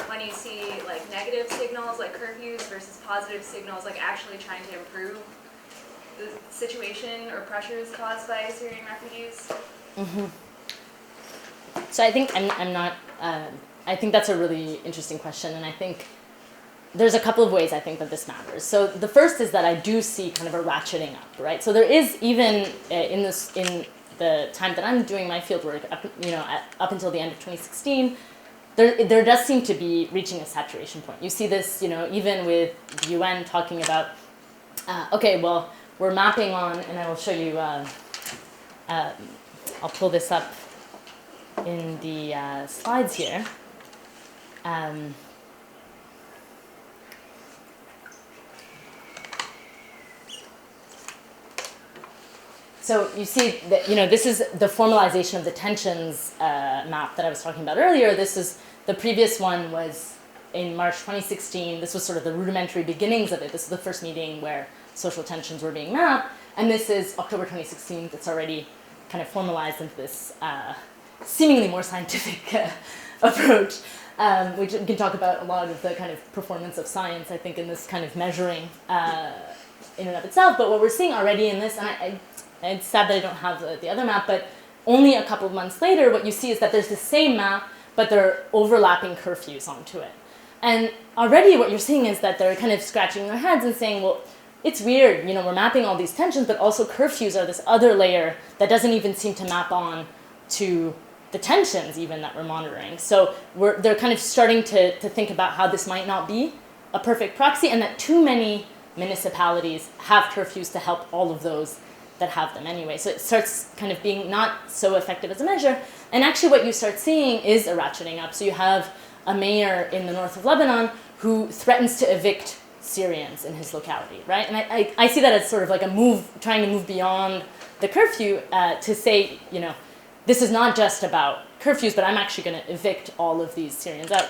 S3: when you see like negative signals like curfews versus positive signals like actually trying to improve the situation or pressures caused by Syrian refugees?
S2: So I think I'm not. I think that's a really interesting question, and I think there's a couple of ways I think that this matters. So the first is that I do see kind of a ratcheting up, right? So there is even in the time that I'm doing my fieldwork, up until the end of 2016. There does seem to be reaching a saturation point. You see this, even with the UN talking about, okay, well, we're mapping on, and I will show you, I'll pull this up in the slides here. So you see that, this is the formalization of the tensions map that I was talking about earlier. The previous one was in March 2016. This was sort of the rudimentary beginnings of it. This is the first meeting where social tensions were being mapped. And this is October 2016. That's already kind of formalized into this seemingly more scientific approach, which we can talk about a lot of the kind of performance of science, I think, in this kind of measuring in and of itself. But what we're seeing already in this, and it's sad that I don't have the other map, but only a couple of months later, what you see is that there's the same map, but there are overlapping curfews onto it. And already what you're seeing is that they're kind of scratching their heads and saying, well, it's weird, we're mapping all these tensions, but also curfews are this other layer that doesn't even seem to map on to the tensions even that we're monitoring. So they're kind of starting to think about how this might not be a perfect proxy, and that too many municipalities have curfews to help all of those that have them anyway. So it starts kind of being not so effective as a measure. And actually what you start seeing is a ratcheting up. So you have a mayor in the north of Lebanon who threatens to evict Syrians in his locality, right? And I see that as sort of like a move, trying to move beyond the curfew to say, this is not just about curfews, but I'm actually going to evict all of these Syrians out.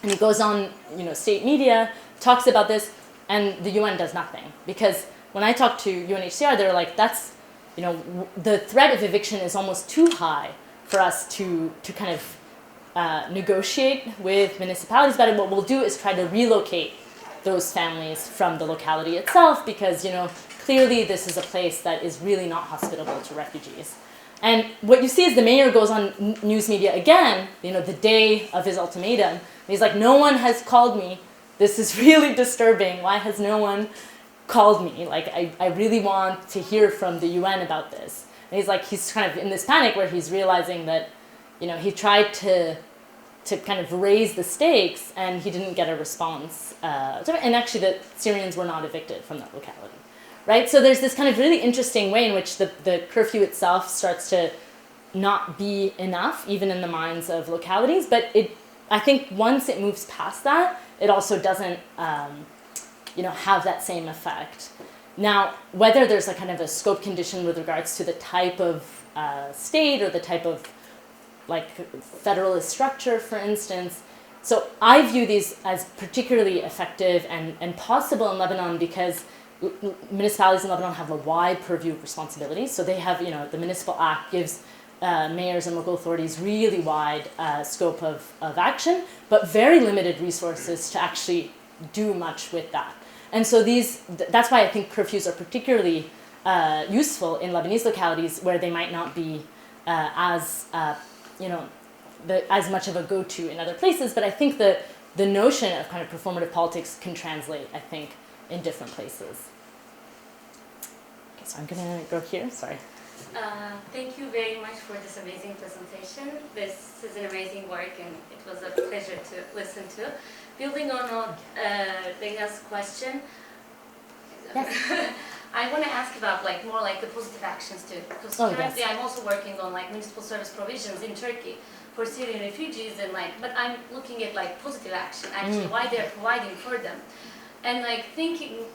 S2: And he goes on, state media, talks about this, and the UN does nothing. Because when I talk to UNHCR, they're like, that's, the threat of eviction is almost too high for us to kind of negotiate with municipalities about it. What we'll do is try to relocate those families from the locality itself because, clearly this is a place that is really not hospitable to refugees. And what you see is the mayor goes on news media again, the day of his ultimatum. And he's like, no one has called me. This is really disturbing. Why has no one called me? Like, I really want to hear from the UN about this. And he's kind of in this panic where he's realizing that, he tried to kind of raise the stakes and he didn't get a response. And actually the Syrians were not evicted from that locality. Right? So there's this kind of really interesting way in which the curfew itself starts to not be enough, even in the minds of localities. But I think once it moves past that, it also doesn't, have that same effect. Now, whether there's a kind of a scope condition with regards to the type of state or the type of federalist structure, for instance. So I view these as particularly effective and possible in Lebanon because municipalities in Lebanon have a wide purview of responsibilities. So they have, the Municipal Act gives mayors and local authorities really wide scope of action, but very limited resources to actually do much with that. And so that's why I think curfews are particularly useful in Lebanese localities where they might not be as much of a go-to in other places. But I think the notion of kind of performative politics can translate, I think, in different places. Okay, so I'm going to go here. Sorry.
S4: Thank you very much for this amazing presentation. This is an amazing work, and it was a pleasure to listen to. Building on Lena's question,
S2: yes.
S4: I want to ask about more the positive actions too, because currently I'm also working on municipal service provisions in Turkey for Syrian refugees, and but I'm looking at positive action actually, why they're providing for them, and thinking,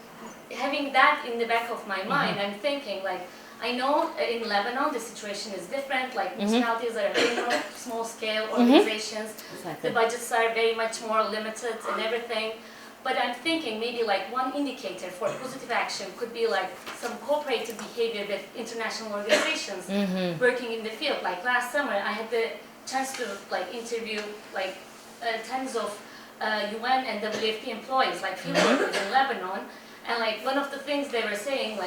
S4: having that in the back of my mind, I'm thinking I know in Lebanon the situation is different. Municipalities are very more small scale organizations.
S2: Exactly.
S4: The budgets are very much more limited and everything. But I'm thinking maybe one indicator for positive action could be some cooperative behavior with international organizations working in the field. Last summer, I had the chance to interview tons of UN and WFP employees, fieldworkers in Lebanon, and one of the things they were saying,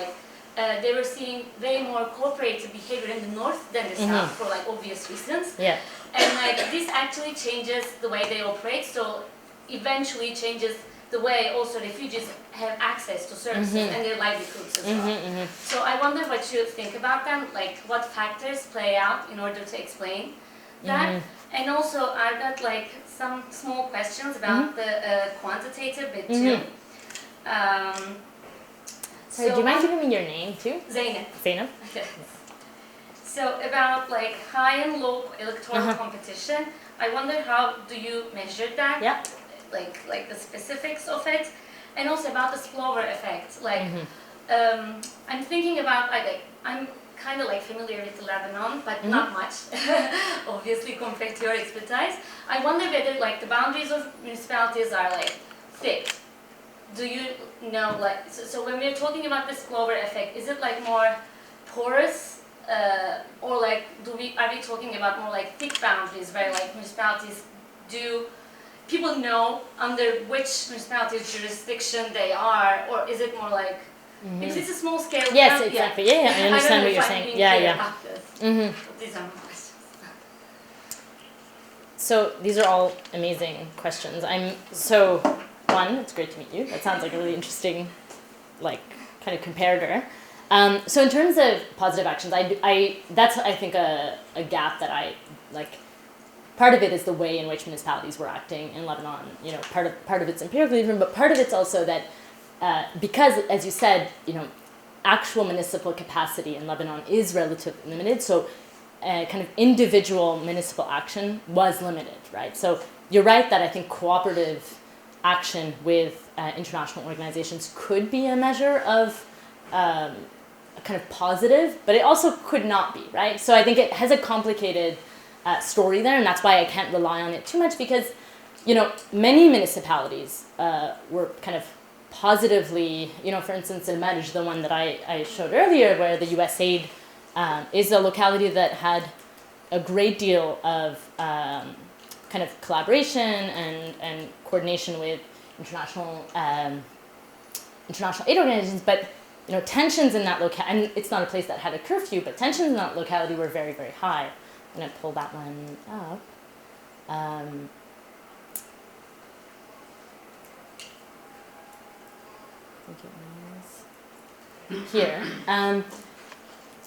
S4: they were seeing way more cooperative behavior in the north than the south for obvious reasons.
S2: Yeah.
S4: And this actually changes the way they operate, so eventually changes the way also refugees have access to services and their livelihoods as well. So I wonder what you think about them, what factors play out in order to explain that. And also I've got some small questions about the quantitative bit too.
S2: Sorry, do you mind giving me your name too?
S4: Zeynep.
S2: Zeynep?
S4: Okay. So about high and low electoral competition, I wonder how do you measure that?
S2: Yeah.
S4: The specifics of it, and also about the spillover effect. I'm thinking about I'm kind of familiar with Lebanon, but not much, obviously compared to your expertise. I wonder whether the boundaries of municipalities are thick. Do you know so when we're talking about this spillover effect, is it more porous, or are we talking about more thick boundaries where municipalities do? People know under which municipality's jurisdiction they are, or is it more because it's a small scale?
S2: Yes, exactly. Yeah, I understand what you're
S4: I'm
S2: saying.
S4: being
S2: Yeah.
S4: clear about this. These are my questions.
S2: So these are all amazing questions. One, it's great to meet you. That sounds like a really interesting, kind of comparator. So in terms of positive actions, that's I think a gap that I like. Part of it is the way in which municipalities were acting in Lebanon. Part of it's empirically driven, but part of it's also that because, as you said, actual municipal capacity in Lebanon is relatively limited. So, kind of individual municipal action was limited, right? So you're right that I think cooperative action with international organizations could be a measure of a kind of positive, but it also could not be, right? So I think it has a complicated story there, and that's why I can't rely on it too much, because, you know, many municipalities were kind of positively, you know, for instance, in Medj, the one that I showed earlier, where the USAID is a locality that had a great deal of kind of collaboration and coordination with international aid organizations, but, you know, tensions in that locality, and it's not a place that had a curfew, but tensions in that locality were very, very high. I'm going to pull that one up. I think it was here.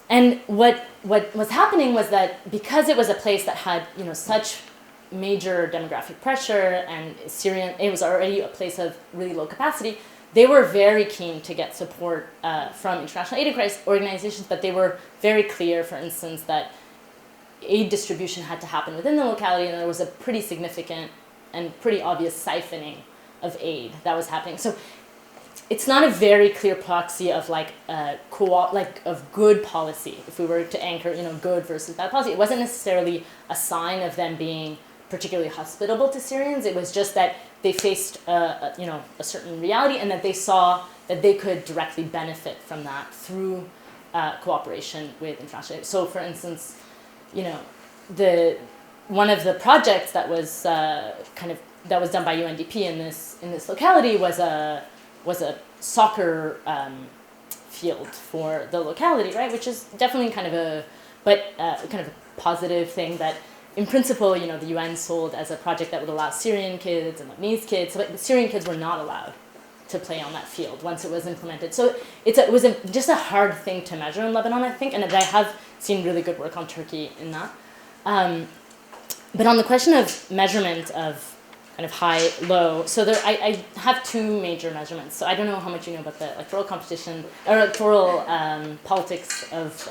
S2: And what was happening was that because it was a place that had, you know, such major demographic pressure, and Syrian, it was already a place of really low capacity, they were very keen to get support from international aid organizations, but they were very clear, for instance, that aid distribution had to happen within the locality, and there was a pretty significant and pretty obvious siphoning of aid that was happening. So it's not a very clear proxy of like of good policy. If we were to anchor, you know, good versus bad policy, it wasn't necessarily a sign of them being particularly hospitable to Syrians. It was just that they faced you know, a certain reality, and that they saw that they could directly benefit from that through cooperation with international aid. So, for instance, you know, one of the projects that was that was done by UNDP in this locality was a soccer field for the locality, right? Which is definitely kind of a positive thing that, in principle, you know, the UN sold as a project that would allow Syrian kids and Lebanese kids, but the Syrian kids were not allowed to play on that field once it was implemented. So it was just a hard thing to measure in Lebanon, I think, and I have seen really good work on Turkey in that. But on the question of measurement of kind of high, low, so I have two major measurements. So I don't know how much you know about the electoral competition or electoral politics of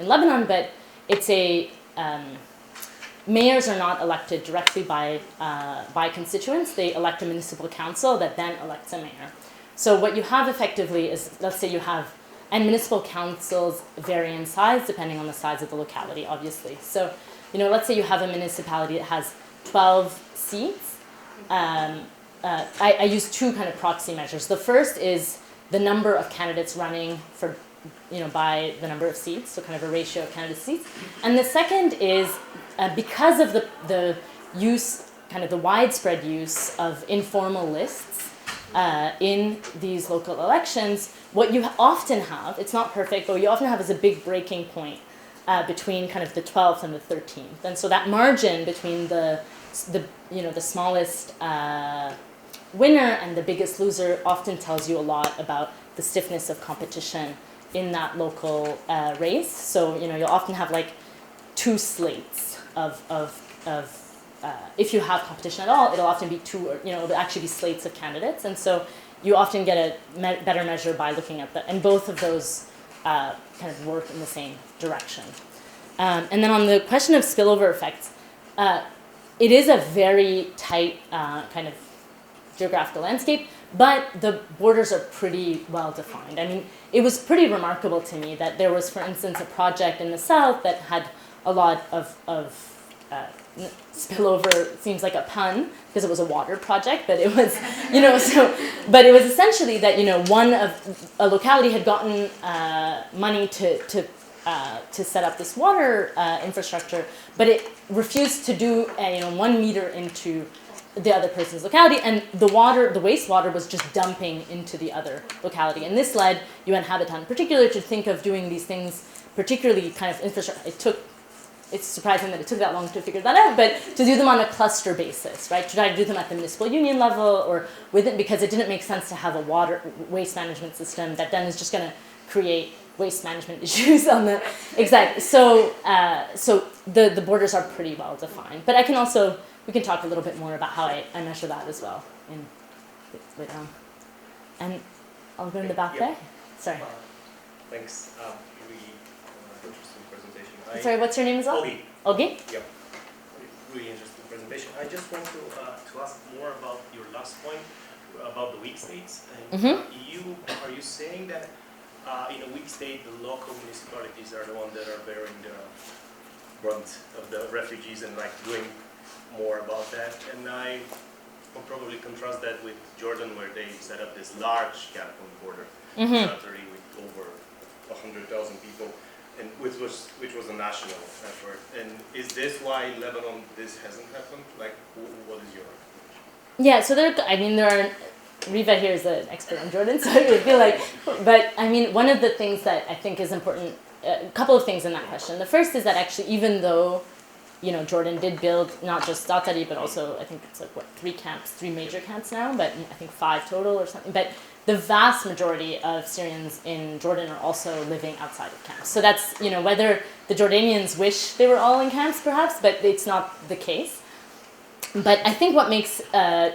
S2: in Lebanon, but it's a mayors are not elected directly by constituents. They elect a municipal council that then elects a mayor. So what you have effectively is, let's say you have, and municipal councils vary in size depending on the size of the locality, obviously. So, you know, let's say you have a municipality that has 12 seats. I use two kind of proxy measures. The first is the number of candidates running for, you know, by the number of seats, so kind of a ratio of candidate seats. And the second is because of the use, kind of the widespread use of informal lists in these local elections, what you often have, it's not perfect, but what you often have is a big breaking point between kind of the 12th and the 13th. And so that margin between the you know, the smallest winner and the biggest loser often tells you a lot about the stiffness of competition in that local race. So, you know, you'll often have like two slates of if you have competition at all, it'll often be two, or, you know, it'll actually be slates of candidates. And so you often get a better measure by looking at and both of those kind of work in the same direction. And then on the question of spillover effects, it is a very tight kind of geographical landscape, but the borders are pretty well defined. I mean, it was pretty remarkable to me that there was, for instance, a project in the south that had a lot of spillover. Seems like a pun because it was a water project, but it was, you know, so, but it was essentially that, you know, a locality had gotten money to set up this water infrastructure, but it refused to do 1 meter into the other person's locality, and the wastewater was just dumping into the other locality. And this led UN Habitat in particular to think of doing these things, particularly kind of infrastructure. It's surprising that it took that long to figure that out, but to do them on a cluster basis, right? To try to do them at the municipal union level or within, because it didn't make sense to have a waste management system that then is just going to create waste management issues on the exactly. So the borders are pretty well defined. But we can talk a little bit more about how I measure that as well. And I'll go in the back there. Sorry.
S5: Thanks. Really interesting presentation.
S2: Sorry, what's your name as well?
S5: Ogi.
S2: Ogi?
S5: Yep. Really interesting presentation. presentation. I just want to ask more about your last point about the weak states. And are you saying that in a weak state, the local municipalities are the ones that are bearing the brunt of the refugees and like doing more about that? And I will probably contrast that with Jordan, where they set up this large camp on the border, territory with over 100,000 people, and which was a national effort. And is this why Lebanon this hasn't happened? Like, what is your?
S2: Yeah, so there are. Riva here is an expert on Jordan, so I feel like, but I mean, one of the things that I think is important, a couple of things in that question. The first is that actually, even though, Jordan did build not just Statari, but also I think it's like three major camps now, but I think 5 total or something. But the vast majority of Syrians in Jordan are also living outside of camps. So that's, whether the Jordanians wish they were all in camps, perhaps, but it's not the case. But I think what makes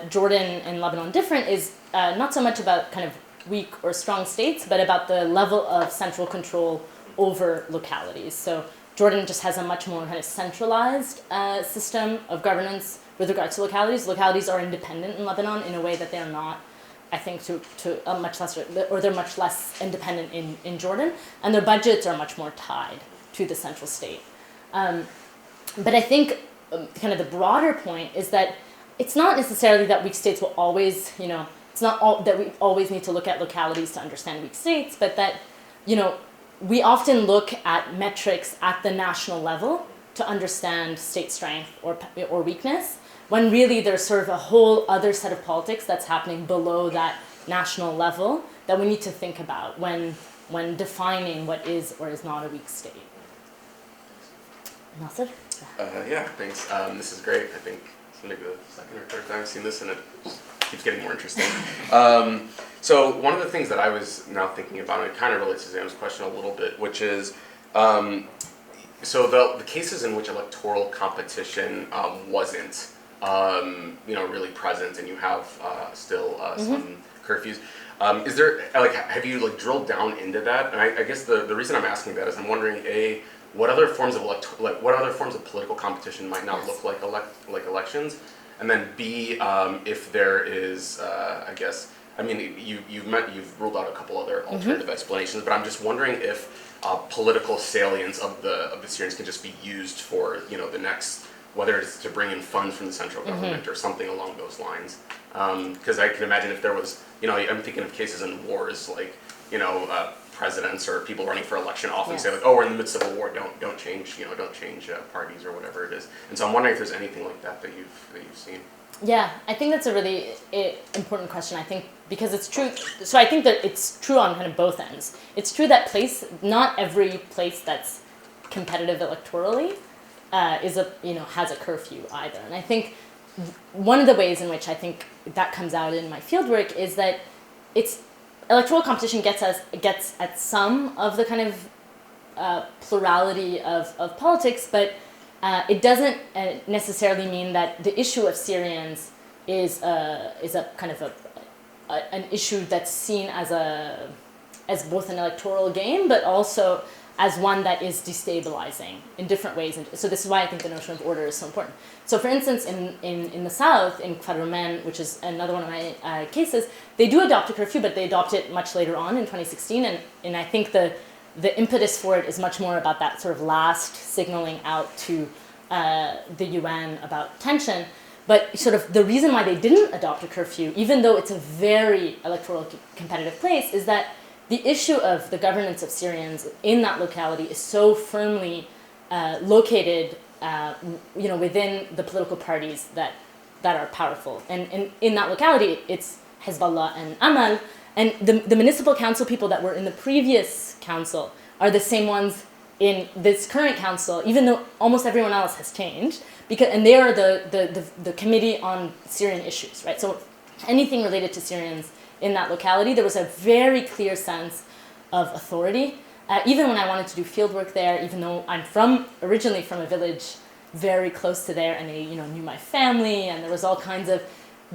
S2: Jordan and Lebanon different is not so much about kind of weak or strong states, but about the level of central control over localities. So Jordan just has a much more kind of centralized system of governance with regards to localities. Localities are independent in Lebanon in a way that they are not, I think, to a much lesser, or they're much less independent in Jordan, and their budgets are much more tied to the central state. But I think kind of the broader point is that it's not necessarily that weak states will always, it's not all that we always need to look at localities to understand weak states, but that, we often look at metrics at the national level to understand state strength or weakness, when really there's sort of a whole other set of politics that's happening below that national level that we need to think about when defining what is or is not a weak state. Nasser?
S6: Yeah, thanks. This is great. I think it's maybe the second or third time I've seen this, and it just keeps getting more interesting. So one of the things that I was now thinking about, and it kind of relates to Zam's question a little bit, which is, so the cases in which electoral competition wasn't, really present, and you have still some curfews. Is there, have you drilled down into that? And I guess the reason I'm asking that is I'm wondering, what other forms of political competition might not look like elections, and then B, if there is, you've ruled out a couple other alternative explanations, but I'm just wondering if political salience of the Syrians can just be used for the next, whether it's to bring in funds from the central government or something along those lines. Because I can imagine if there was, I'm thinking of cases in wars presidents or people running for election often say we're in the midst of a war, don't change parties or whatever it is. And so I'm wondering if there's anything like that you've seen.
S2: Yeah, I think that's a really important question. I think because it's true. So I think that it's true on kind of both ends. It's true that not every place that's competitive electorally has a curfew either. And I think one of the ways in which I think that comes out in my fieldwork is that electoral competition gets at some of the kind of plurality of politics, but it doesn't necessarily mean that the issue of Syrians is a kind of an issue that's seen as both an electoral game, but also as one that is destabilizing in different ways. And so this is why I think the notion of order is so important. So for instance, in the south, in Kfar Rumen, which is another one of my cases, they do adopt a curfew, but they adopt it much later on in 2016. And I think the impetus for it is much more about that sort of last signaling out to the UN about tension. But sort of the reason why they didn't adopt a curfew, even though it's a very electoral competitive place, is that the issue of the governance of Syrians in that locality is so firmly located, within the political parties that are powerful. And in that locality, it's Hezbollah and Amal. And the municipal council people that were in the previous council are the same ones in this current council, even though almost everyone else has changed. And they are the committee on Syrian issues, right? So anything related to Syrians in that locality, there was a very clear sense of authority. Even when I wanted to do fieldwork there, even though I'm originally from a village very close to there, and they knew my family, and there was all kinds of,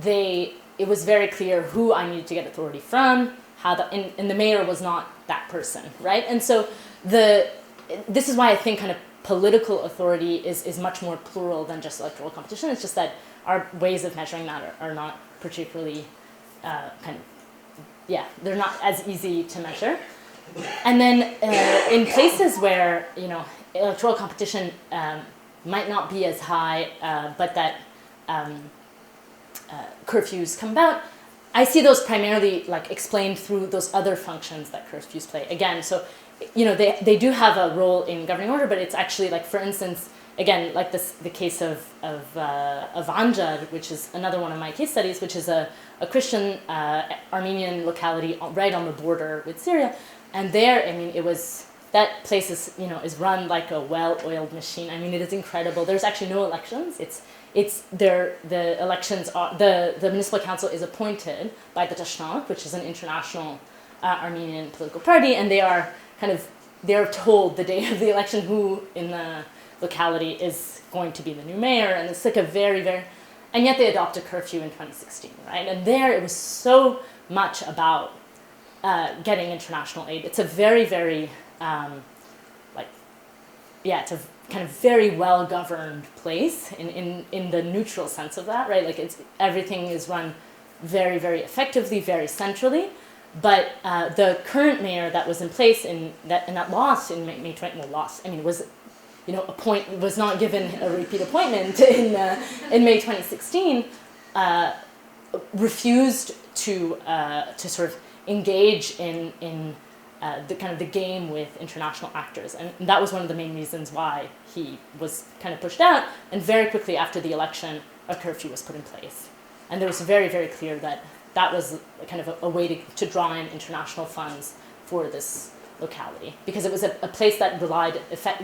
S2: it was very clear who I needed to get authority from, and the mayor was not that person, right? And so this is why I think kind of political authority is much more plural than just electoral competition. It's just that our ways of measuring that are not particularly they're not as easy to measure. And then in places where, electoral competition might not be as high, but that curfews come about, I see those primarily like explained through those other functions that curfews play. Again, so they do have a role in governing order, but it's actually like, for instance, again, like the case of Anjad, which is another one of my case studies, which is a Christian Armenian locality right on the border with Syria, and there, I mean, that place is run like a well-oiled machine. I mean, it is incredible. There's actually no elections. The elections are the municipal council is appointed by the Tashnaq, which is an international Armenian political party, and they're told the day of the election who in the locality is going to be the new mayor, and it's like a very, very, and yet they adopt a curfew in 2016, right? And there it was so much about getting international aid. It's a very, very it's a kind of very well governed place in the neutral sense of that, right? Like everything is run very, very effectively, very centrally. But the current mayor that was in place that lost in May 20, was not given a repeat appointment in May 2016, refused to sort of engage in the kind of the game with international actors, and that was one of the main reasons why he was kind of pushed out. And very quickly after the election, a curfew was put in place, and it was very, very clear that was kind of a way to draw in international funds for this locality, because it was a place that relied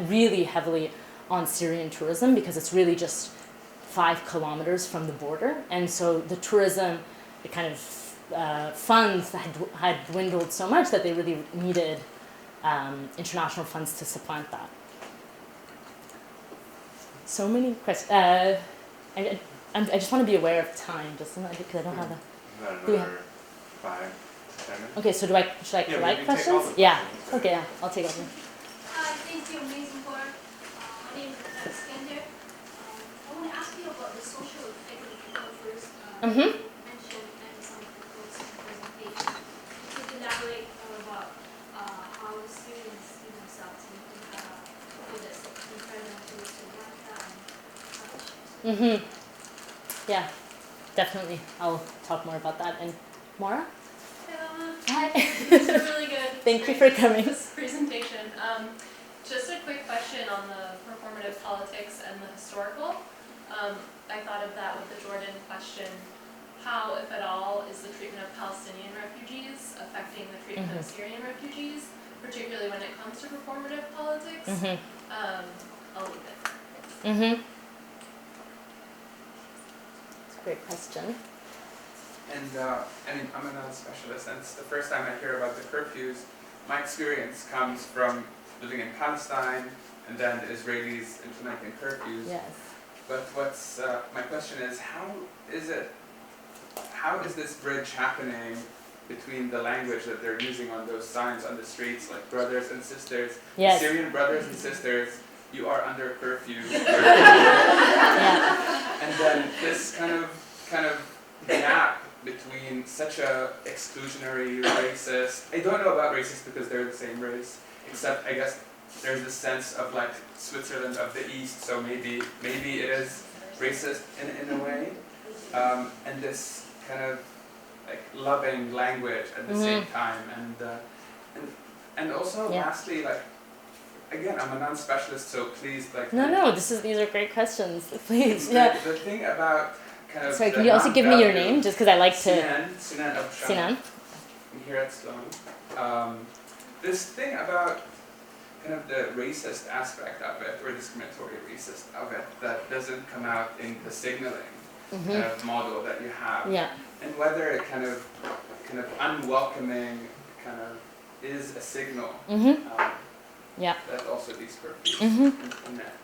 S2: really heavily on Syrian tourism, because it's really just 5 kilometers from the border, and so the tourism, the kind of funds had dwindled so much that they really needed international funds to supplant that. So many questions. I just want to be aware of time, just because I don't have a.
S1: Another 5 to 10 minutes.
S2: Okay, so should I collect questions?
S1: All the
S2: Yeah.
S1: questions.
S2: Okay, yeah, I'll take all of them.
S7: Thank you, amazing work. My name is Iskander. I want to ask you about the social equity cultures mentioned and some of the quotes in the presentation. Could you elaborate more about how Syrians see themselves with this environmental and such?
S2: Yeah, definitely. I'll talk more about that. And Maura?
S8: Hey, Lama.
S2: Hi.
S8: This is really good.
S2: Thank you for coming.
S8: This presentation. Just a quick question on the performative politics and the historical. I thought of that with the Jordan question. How, if at all, is the treatment of Palestinian refugees affecting the treatment of Syrian refugees, particularly when it comes to performative politics? I'll leave it.
S2: That's a great question.
S9: And I'm a non-specialist, and it's the first time I hear about the curfews. My experience comes from living in Palestine, and then the Israelis implementing curfews.
S2: Yes.
S9: But my question is, how is this bridge happening between the language that they're using on those signs on the streets, like brothers and sisters,
S2: Yes.
S9: Syrian brothers and sisters, you are under curfew. And then this kind of gap between such a exclusionary, racist, I don't know about racist because they're the same race, except I guess there's this sense of like Switzerland of the East, so maybe it is racist in a way, and this kind of like loving language at the same time, and also lastly, like, again, I'm a non-specialist, so please, like.
S2: No, these are great questions. Please,
S9: The thing about kind of.
S2: Sorry, can you also give me your name, just because I like to.
S9: Sinan of
S2: Sinan.
S9: Here at Sloan. This thing about kind of the racist aspect of it, or discriminatory racist of it, that doesn't come out in the signaling kind of model that you have.
S2: Yeah.
S9: And whether it kind of unwelcoming kind of is a signal that also these curfews in that.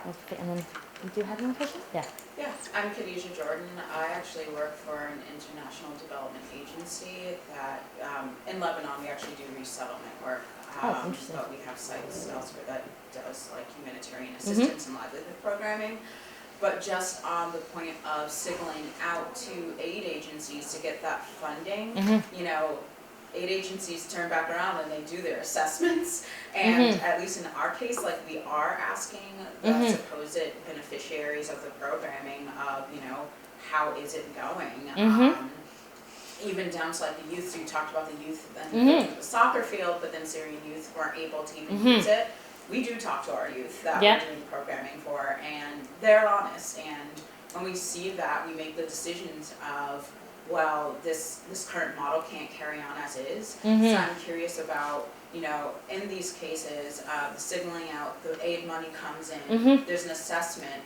S2: Okay, and then Do you have any questions? Yeah.
S10: Yeah, I'm Khadijah Jordan. I actually work for an international development agency that, in Lebanon, we actually do resettlement work.
S2: Oh, interesting.
S10: But we have sites elsewhere that does like humanitarian assistance and livelihood programming. But just on the point of signaling out to aid agencies to get that funding, you know, aid agencies turn back around and they do their assessments. And at least in our case, like we are asking the supposed beneficiaries of the programming of, you know, how is it going? Even down to like the youth, so you talked about the youth then the soccer field, but then Syrian youth weren't able to even use it. We do talk to our youth that we're doing programming for, and they're honest. And when we see that, we make the decisions of, well, this current model can't carry on as is. So I'm curious about, you know, in these cases, the signaling out, the aid money comes in, there's an assessment.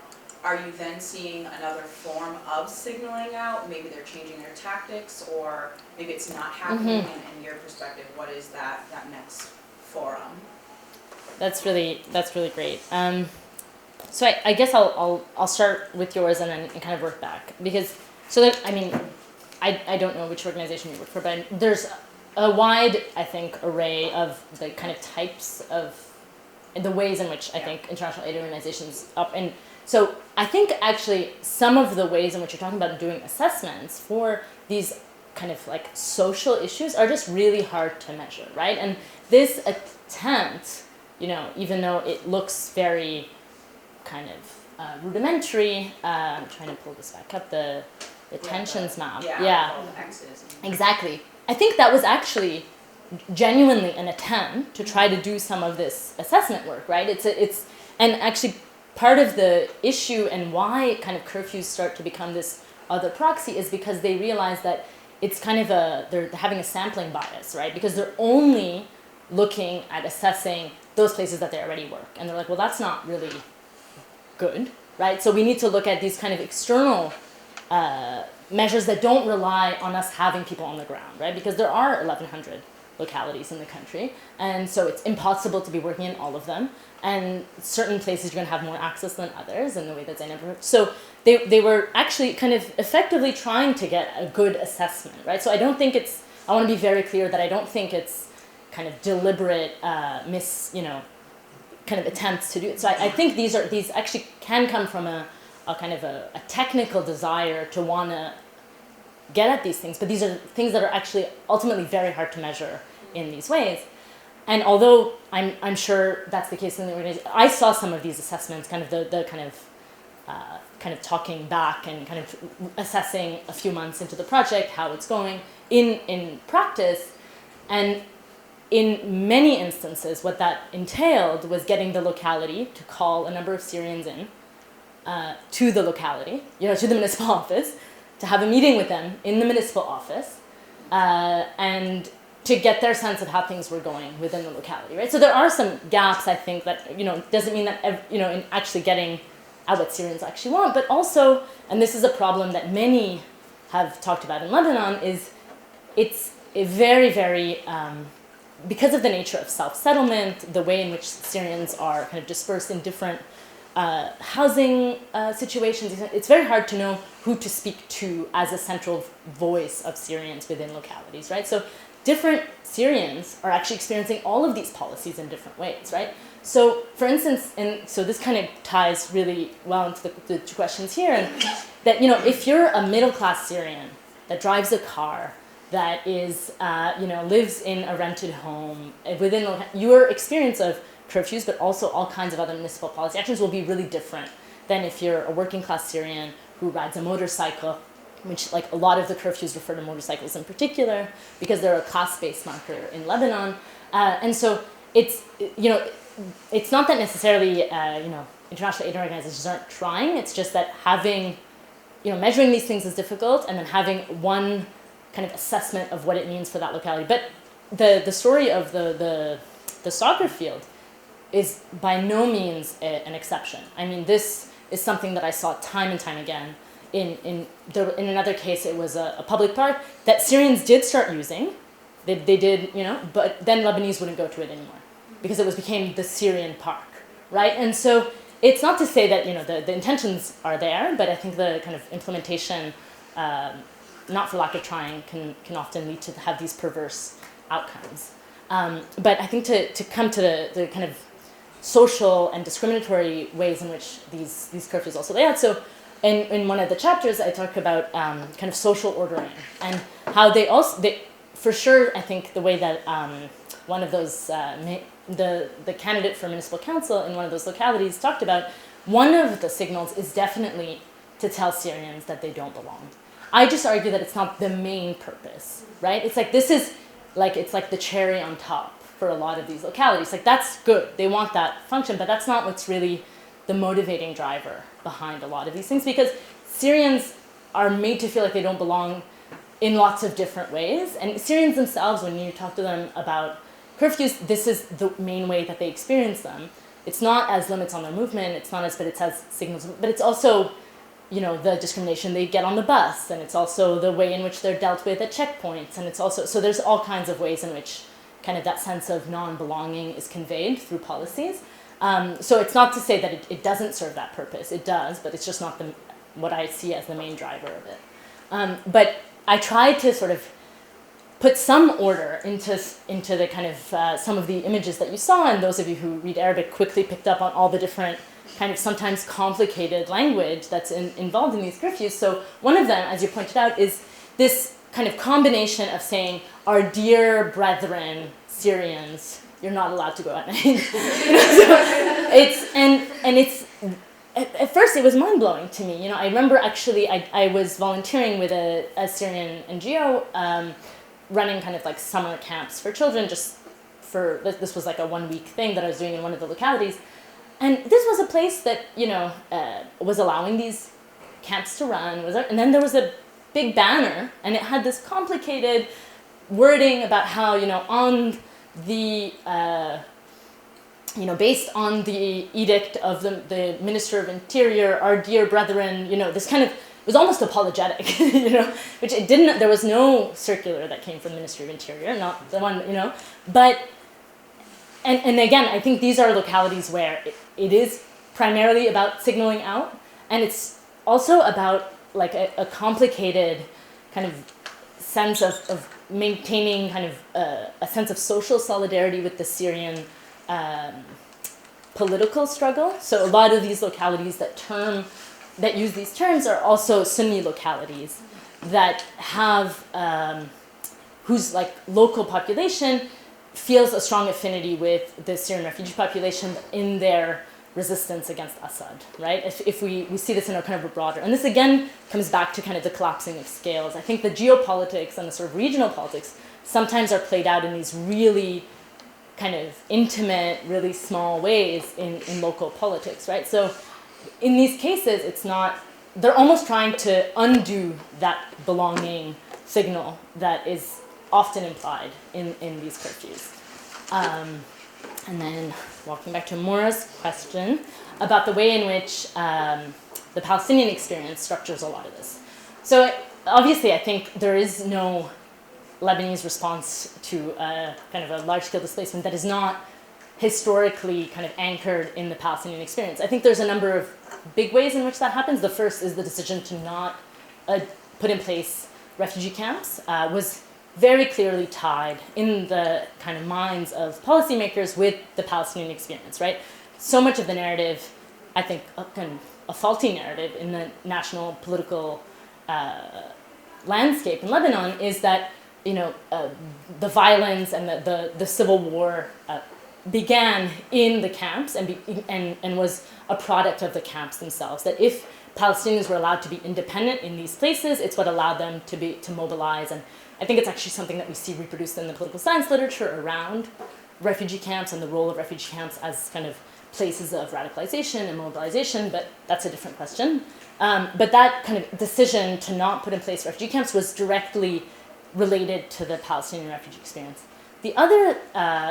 S10: Are you then seeing another form of signaling out? Maybe they're changing their tactics, or maybe it's not happening. And in your perspective, what is that next forum?
S2: That's really great. So I guess I'll start with yours and then kind of work back, because I mean, I don't know which organization you work for, but there's a wide, I think, array of the kind of types of the ways in which I think international aid organizations and so I think actually some of the ways in which you're talking about doing assessments for these kind of like social issues are just really hard to measure, right? And this attempt, you know, even though it looks very kind of rudimentary, I'm trying to pull this back up, the tensions map.
S10: All the X's.
S2: Exactly. I think that was actually genuinely an attempt to try to do some of this assessment work, right? And actually part of the issue and why kind of curfews start to become this other proxy is because they realize that it's kind of they're having a sampling bias, right? Because they're only looking at assessing those places that they already work. And they're like, well, that's not really good, right? So we need to look at these kind of external measures that don't rely on us having people on the ground, right? Because there are 1,100 localities in the country, and so it's impossible to be working in all of them. And certain places you're going to have more access than others in the way that Zainab heard. So they were actually kind of effectively trying to get a good assessment, right? So I don't think I want to be very clear that I don't think it's kind of deliberate kind of attempts to do it. So I think these actually can come from a kind of a technical desire to want to get at these things, but these are things that are actually ultimately very hard to measure in these ways. And although I'm sure that's the case in the organization, I saw some of these assessments, kind of the kind of talking back and kind of assessing a few months into the project how it's going in practice, and in many instances what that entailed was getting the locality to call a number of Syrians in to the locality, to the municipal office, to have a meeting with them in the municipal office, and to get their sense of how things were going within the locality, right? So there are some gaps, I think, that, doesn't mean that, in actually getting at what Syrians actually want, but also, and this is a problem that many have talked about in Lebanon, is it's a very, very, because of the nature of self-settlement, the way in which Syrians are kind of dispersed in different housing situations, it's very hard to know who to speak to as a central voice of Syrians within localities, right? So different Syrians are actually experiencing all of these policies in different ways, right? So, for instance, so this kind of ties really well into the two questions here, and that, if you're a middle-class Syrian that drives a car, that is, lives in a rented home, within your experience of curfews, but also all kinds of other municipal policy actions will be really different than if you're a working-class Syrian who rides a motorcycle, which, like, a lot of the curfews refer to motorcycles in particular because they're a class-based marker in Lebanon. And so it's not that necessarily, international aid organizations aren't trying. It's just that having, measuring these things is difficult, and then having one kind of assessment of what it means for that locality. But the story of the soccer field is by no means an exception. I mean, this is something that I saw time and time again. In another case, it was a public park that Syrians did start using. They did, but then Lebanese wouldn't go to it anymore because it became the Syrian park, right? And so it's not to say that, you know, the intentions are there, but I think the kind of implementation, not for lack of trying, can often lead to have these perverse outcomes. But I think to come to the kind of social and discriminatory ways in which these curfews also lay out. So in one of the chapters, I talk about kind of social ordering and how they for sure, I think the way that one of those, the candidate for municipal council in one of those localities talked about, one of the signals is definitely to tell Syrians that they don't belong. I just argue that it's not the main purpose, right? It's like it's like the cherry on top for a lot of these localities. Like, that's good. They want that function, but that's not what's really the motivating driver behind a lot of these things, because Syrians are made to feel like they don't belong in lots of different ways. And Syrians themselves, when you talk to them about curfews, this is the main way that they experience them. It's not as limits on their movement, but it's as signals, but it's also, you know, the discrimination they get on the bus, and it's also the way in which they're dealt with at checkpoints, and it's also, so there's all kinds of ways in which kind of that sense of non-belonging is conveyed through policies. So it's not to say that it doesn't serve that purpose. It does, but it's just not what I see as the main driver of it. But I tried to sort of put some order into the kind of some of the images that you saw, and those of you who read Arabic quickly picked up on all the different kind of sometimes complicated language that's involved in these curfews. So one of them, as you pointed out, is this kind of combination of saying, our dear brethren, Syrians, you're not allowed to go at night. At first it was mind-blowing to me. You know, I remember actually I was volunteering with a Syrian NGO running kind of like summer camps for children, this was like a 1-week thing that I was doing in one of the localities. And this was a place that, you know, was allowing these camps to run. And then there was a big banner, and it had this complicated wording about how, you know, on the, based on the edict of the Minister of Interior, our dear brethren, you know, this kind of, it was almost apologetic, you know, which it didn't, there was no circular that came from the Ministry of Interior, not the one, you know, but, and again, I think these are localities where it is primarily about signaling out, and it's also about like a complicated kind of sense of maintaining kind of a sense of social solidarity with the Syrian political struggle. So a lot of these localities that use these terms are also Sunni localities that have, whose like local population feels a strong affinity with the Syrian refugee population in their resistance against Assad, right? If we see this in a kind of a broader, and this again comes back to kind of the collapsing of scales. I think the geopolitics and the sort of regional politics sometimes are played out in these really kind of intimate, really small ways in local politics, right? So in these cases, it's not, they're almost trying to undo that belonging signal that is often implied in these curfews. And then walking back to Maura's question about the way in which the Palestinian experience structures a lot of this. So obviously, I think there is no Lebanese response to kind of a large-scale displacement that is not historically kind of anchored in the Palestinian experience. I think there's a number of big ways in which that happens. The first is the decision to not put in place refugee camps was very clearly tied in the kind of minds of policymakers with the Palestinian experience, right? So much of the narrative, I think, a faulty narrative in the national political landscape in Lebanon is that, you know, the violence and the civil war began in the camps and was a product of the camps themselves. That if Palestinians were allowed to be independent in these places, it's what allowed them to mobilize. And I think it's actually something that we see reproduced in the political science literature around refugee camps and the role of refugee camps as kind of places of radicalization and mobilization, but that's a different question. But that kind of decision to not put in place refugee camps was directly related to the Palestinian refugee experience. The other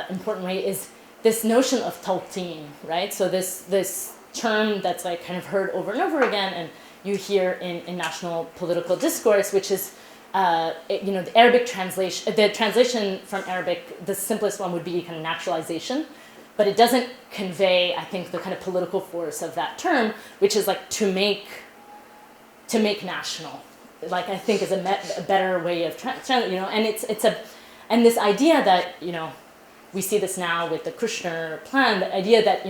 S2: important way is this notion of tawteen, right? So this term that's like kind of heard over and over again, and you hear in national political discourse, which is the Arabic translation. The translation from Arabic, the simplest one would be kind of naturalization, but it doesn't convey, I think, the kind of political force of that term, which is like to make national. Like I think is a better way of and this idea that we see this now with the Kushner plan, the idea that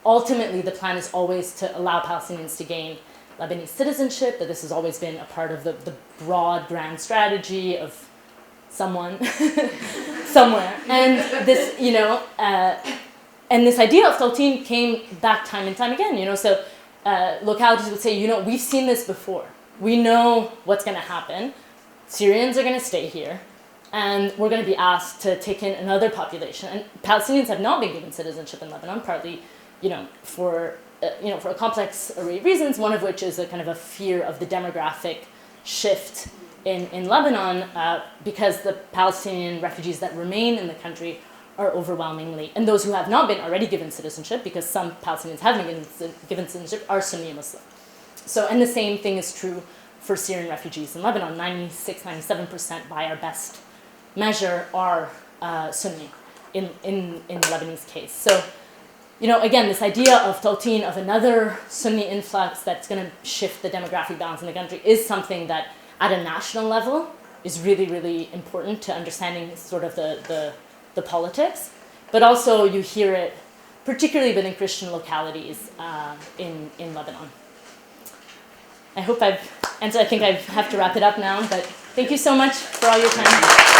S2: ultimately the plan is always to allow Palestinians to gain Lebanese citizenship, that this has always been a part of the broad grand strategy of someone somewhere, and this and this idea of Taltin came back time and time again. So localities would say, we've seen this before. We know what's going to happen. Syrians are going to stay here, and we're going to be asked to take in another population. And Palestinians have not been given citizenship in Lebanon, partly, for a complex array of reasons. One of which is a kind of a fear of the demographic shift in Lebanon, because the Palestinian refugees that remain in the country are overwhelmingly, and those who have not been already given citizenship, because some Palestinians have been given citizenship, are Sunni Muslim. So, and the same thing is true for Syrian refugees in Lebanon. 96-97% by our best measure are Sunni in the Lebanese case. So, again, this idea of Taltin, of another Sunni influx that's going to shift the demographic balance in the country, is something that at a national level is really, really important to understanding sort of the politics. But also you hear it particularly within Christian localities in Lebanon. I hope I've answered. I think I have to wrap it up now, but thank you so much for all your time.